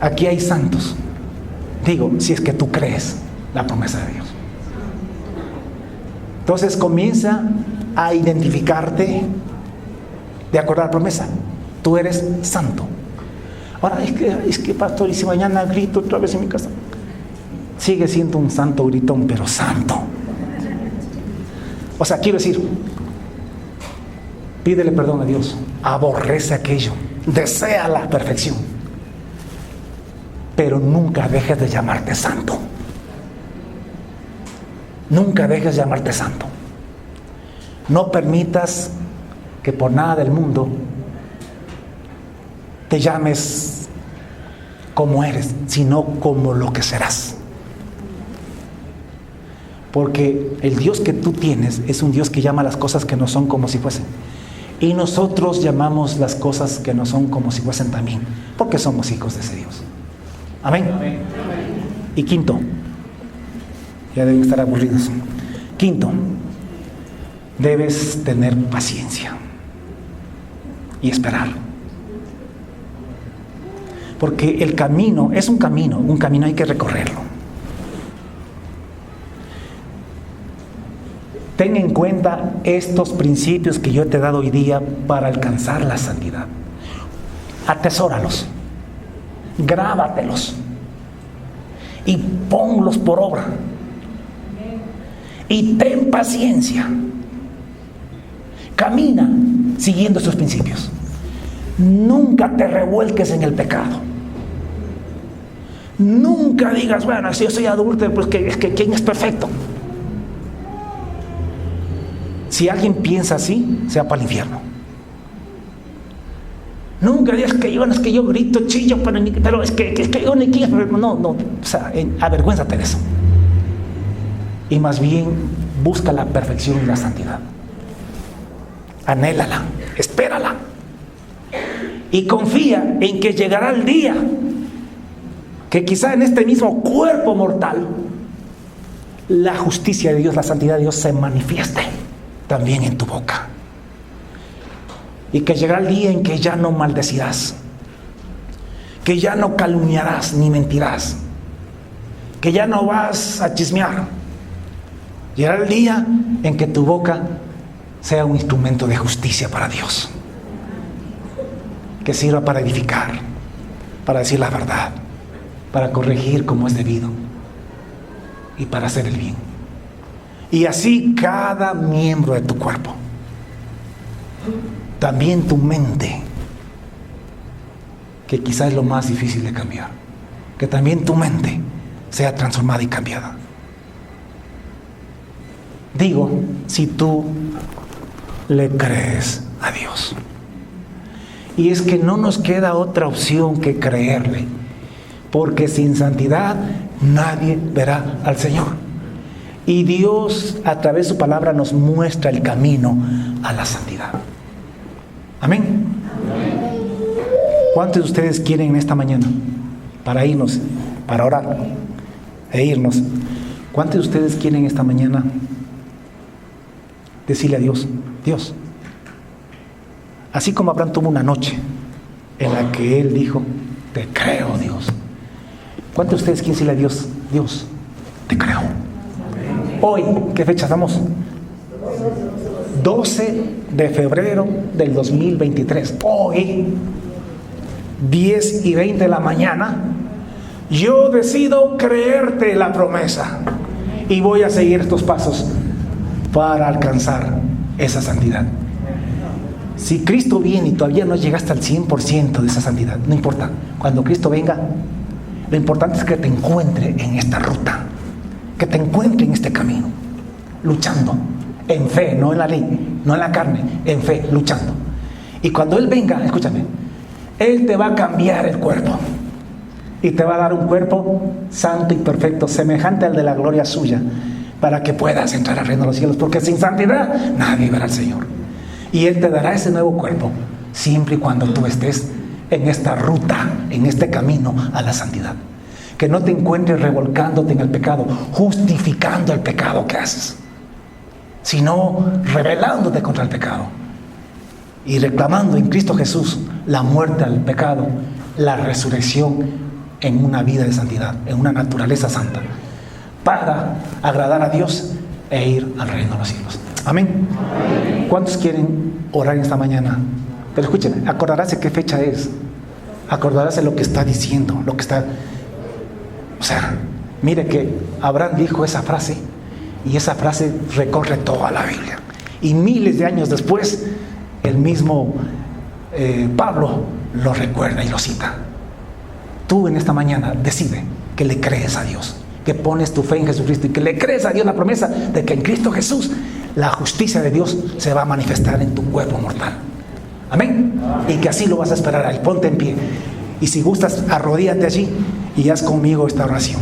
Aquí hay santos. Digo, si es que tú crees la promesa de Dios. Entonces comienza a identificarte de acuerdo a la promesa. Tú eres santo. Ahora, es que pastor, y si mañana grito otra vez en mi casa, sigue siendo un santo gritón, pero santo. O sea, quiero decir, pídele perdón a Dios, aborrece aquello, desea la perfección, pero nunca dejes de llamarte santo. Nunca dejes de llamarte santo. No permitas que por nada del mundo te llames como eres, sino como lo que serás. Porque el Dios que tú tienes es un Dios que llama las cosas que no son como si fuesen. Y nosotros llamamos las cosas que no son como si fuesen también, porque somos hijos de ese Dios. Amén. Amén. Y quinto, ya deben estar aburridos. Quinto, debes tener paciencia y esperar. Porque el camino es un camino hay que recorrerlo. Ten en cuenta estos principios que yo te he dado hoy día para alcanzar la santidad. Atesóralos, grábatelos y ponlos por obra. Y ten paciencia. Camina siguiendo estos principios. Nunca te revuelques en el pecado. Nunca digas, bueno, si yo soy adúltero, pues es que ¿quién es perfecto? Si alguien piensa así, se va para el infierno. Nunca digas que yo grito, chillo, pero es que yo ni quiero. No, o sea, avergüénzate de eso. Y más bien, busca la perfección y la santidad. Anhélala, espérala. Y confía en que llegará el día que quizá en este mismo cuerpo mortal la justicia de Dios, la santidad de Dios se manifieste también en tu boca. Y que llegará el día en que ya no maldecirás, que ya no calumniarás ni mentirás, que ya no vas a chismear. Llegará el día en que tu boca sea un instrumento de justicia para Dios, que sirva para edificar, para decir la verdad, para corregir como es debido y para hacer el bien. Y así cada miembro de tu cuerpo, también tu mente, que quizás es lo más difícil de cambiar. Que también tu mente sea transformada y cambiada. Digo, si tú le crees a Dios. Y es que no nos queda otra opción que creerle, porque sin santidad nadie verá al Señor. Y Dios a través de su palabra nos muestra el camino a la santidad. Amén. ¿Cuántos de ustedes quieren en esta mañana, para irnos, para orar e irnos, cuántos de ustedes quieren esta mañana decirle a Dios, Dios, así como Abraham tuvo una noche en la que él dijo, te creo, Dios? ¿Cuántos de ustedes quieren decirle a Dios, Dios, te creo? Hoy, ¿qué fecha estamos? 12 de febrero del 2023. Hoy, 10:20 de la mañana, yo decido creerte la promesa y voy a seguir estos pasos para alcanzar esa santidad. Si Cristo viene y todavía no llegaste al 100% de esa santidad, no importa. Cuando Cristo venga, lo importante es que te encuentre en esta ruta, que te encuentre en este camino, luchando en fe, no en la ley, no en la carne, en fe, luchando. Y cuando Él venga, escúchame, Él te va a cambiar el cuerpo y te va a dar un cuerpo santo y perfecto, semejante al de la gloria suya, para que puedas entrar al reino de los cielos, porque sin santidad nadie verá al Señor. Y Él te dará ese nuevo cuerpo siempre y cuando tú estés en esta ruta, en este camino a la santidad. Que no te encuentres revolcándote en el pecado, justificando el pecado que haces, sino rebelándote contra el pecado y reclamando en Cristo Jesús la muerte al pecado, la resurrección en una vida de santidad, en una naturaleza santa, para agradar a Dios e ir al reino de los cielos. Amén. ¿Cuántos quieren orar en esta mañana? Pero escuchen, acordarás de qué fecha es, acordarás de lo que está diciendo, lo que está... O sea, mire que Abraham dijo esa frase y esa frase recorre toda la Biblia. Y miles de años después, el mismo Pablo lo recuerda y lo cita. Tú en esta mañana decide que le crees a Dios, que pones tu fe en Jesucristo y que le crees a Dios la promesa de que en Cristo Jesús la justicia de Dios se va a manifestar en tu cuerpo mortal. Amén. Y que así lo vas a esperar a Él. Ponte en pie. Y si gustas, arrodíate allí y haz conmigo esta oración.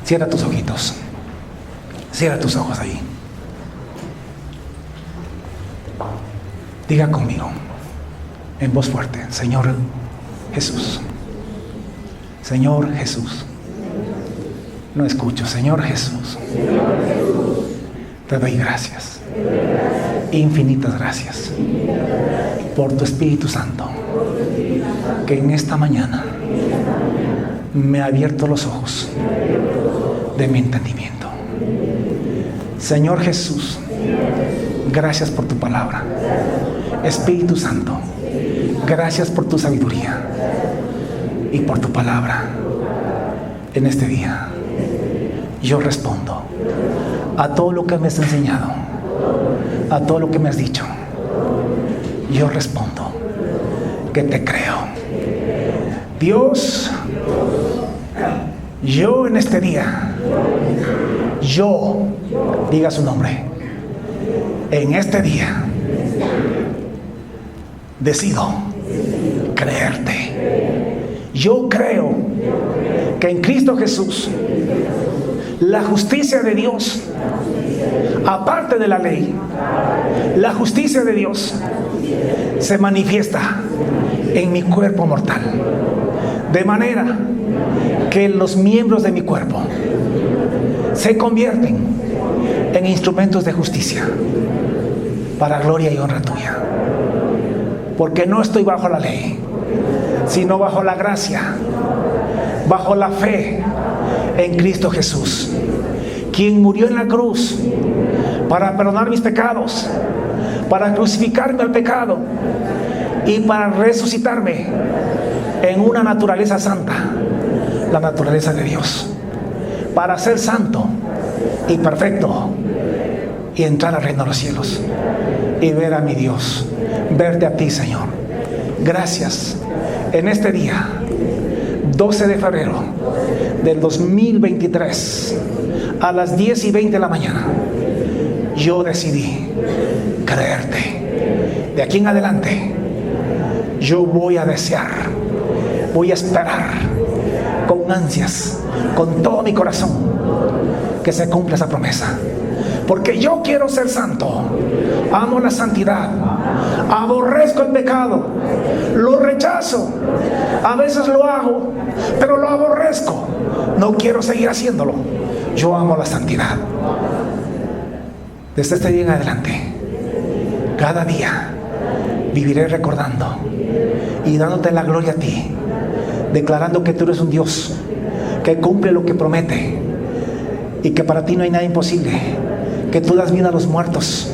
Cierra tus ojitos. Cierra tus ojos ahí. Diga conmigo en voz fuerte: Señor Jesús. Señor Jesús. No escucho. Señor Jesús. Te doy gracias. Infinitas gracias por tu Espíritu Santo, que en esta mañana me ha abierto los ojos de mi entendimiento. Señor Jesús, gracias por tu palabra. Espíritu Santo, gracias por tu sabiduría y por tu palabra. En este día yo respondo a todo lo que me has enseñado, a todo lo que me has dicho. Yo respondo que te creo. Dios, yo en este día, yo, diga su nombre, en este día decido creerte. Yo creo que en Cristo Jesús la justicia de Dios, aparte de la ley, la justicia de Dios se manifiesta en mi cuerpo mortal, de manera que los miembros de mi cuerpo se convierten en instrumentos de justicia para gloria y honra tuya, porque no estoy bajo la ley, sino bajo la gracia, bajo la fe en Cristo Jesús, quien murió en la cruz para perdonar mis pecados, para crucificarme al pecado y para resucitarme en una naturaleza santa, la naturaleza de Dios, para ser santo y perfecto y entrar al reino de los cielos y ver a mi Dios, verte a ti, Señor. Gracias en este día, 12 de febrero del 2023, a las 10:20 de la mañana, yo decidí creerte. De aquí en adelante, yo voy a desear, voy a esperar con ansias, con todo mi corazón, que se cumpla esa promesa. Porque yo quiero ser santo, amo la santidad, aborrezco el pecado, lo rechazo, a veces lo hago, pero lo aborrezco, no quiero seguir haciéndolo. Yo amo la santidad. Desde este día en adelante, cada día viviré recordando y dándote la gloria a ti, declarando que tú eres un Dios que cumple lo que promete y que para ti no hay nada imposible, que tú das vida a los muertos.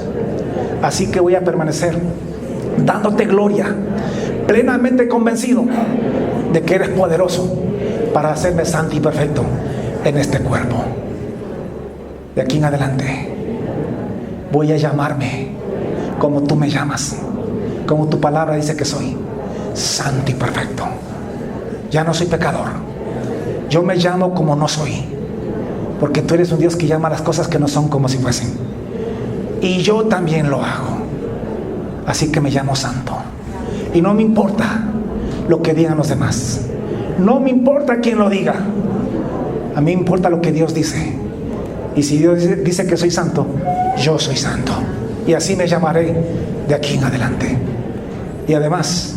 Así que voy a permanecer dándote gloria, plenamente convencido de que eres poderoso para hacerme santo y perfecto en este cuerpo. De aquí en adelante voy a llamarme como tú me llamas, como tu palabra dice que soy, santo y perfecto. Ya no soy pecador, yo me llamo como no soy, porque tú eres un Dios que llama las cosas que no son como si fuesen, y yo también lo hago. Así que me llamo santo, y no me importa lo que digan los demás, no me importa quién lo diga, a mí me importa lo que Dios dice. Y si Dios dice que soy santo, yo soy santo, y así me llamaré de aquí en adelante. Y además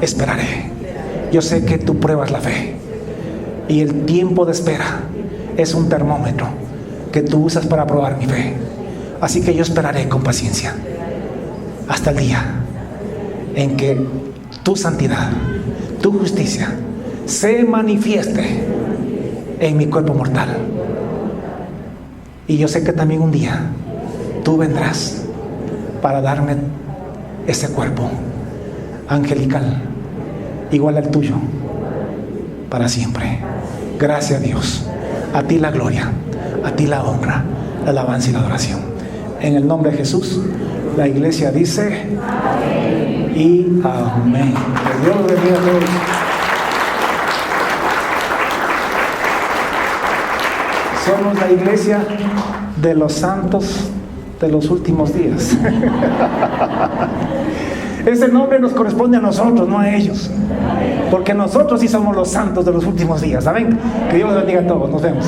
esperaré. Yo sé que tú pruebas la fe, y el tiempo de espera es un termómetro que tú usas para probar mi fe. Así que yo esperaré con paciencia hasta el día en que tu santidad, tu justicia se manifieste en mi cuerpo mortal. Y yo sé que también un día tú vendrás para darme ese cuerpo angelical, igual al tuyo, para siempre. Gracias a Dios. A ti la gloria, a ti la honra, la alabanza y la adoración. En el nombre de Jesús, la iglesia dice amén y amén. Que Dios los bendiga a todos. Somos la iglesia de los santos de los últimos días. Ese nombre nos corresponde a nosotros, no a ellos, porque nosotros sí somos los santos de los últimos días. Amén. Que Dios los bendiga a todos. Nos vemos.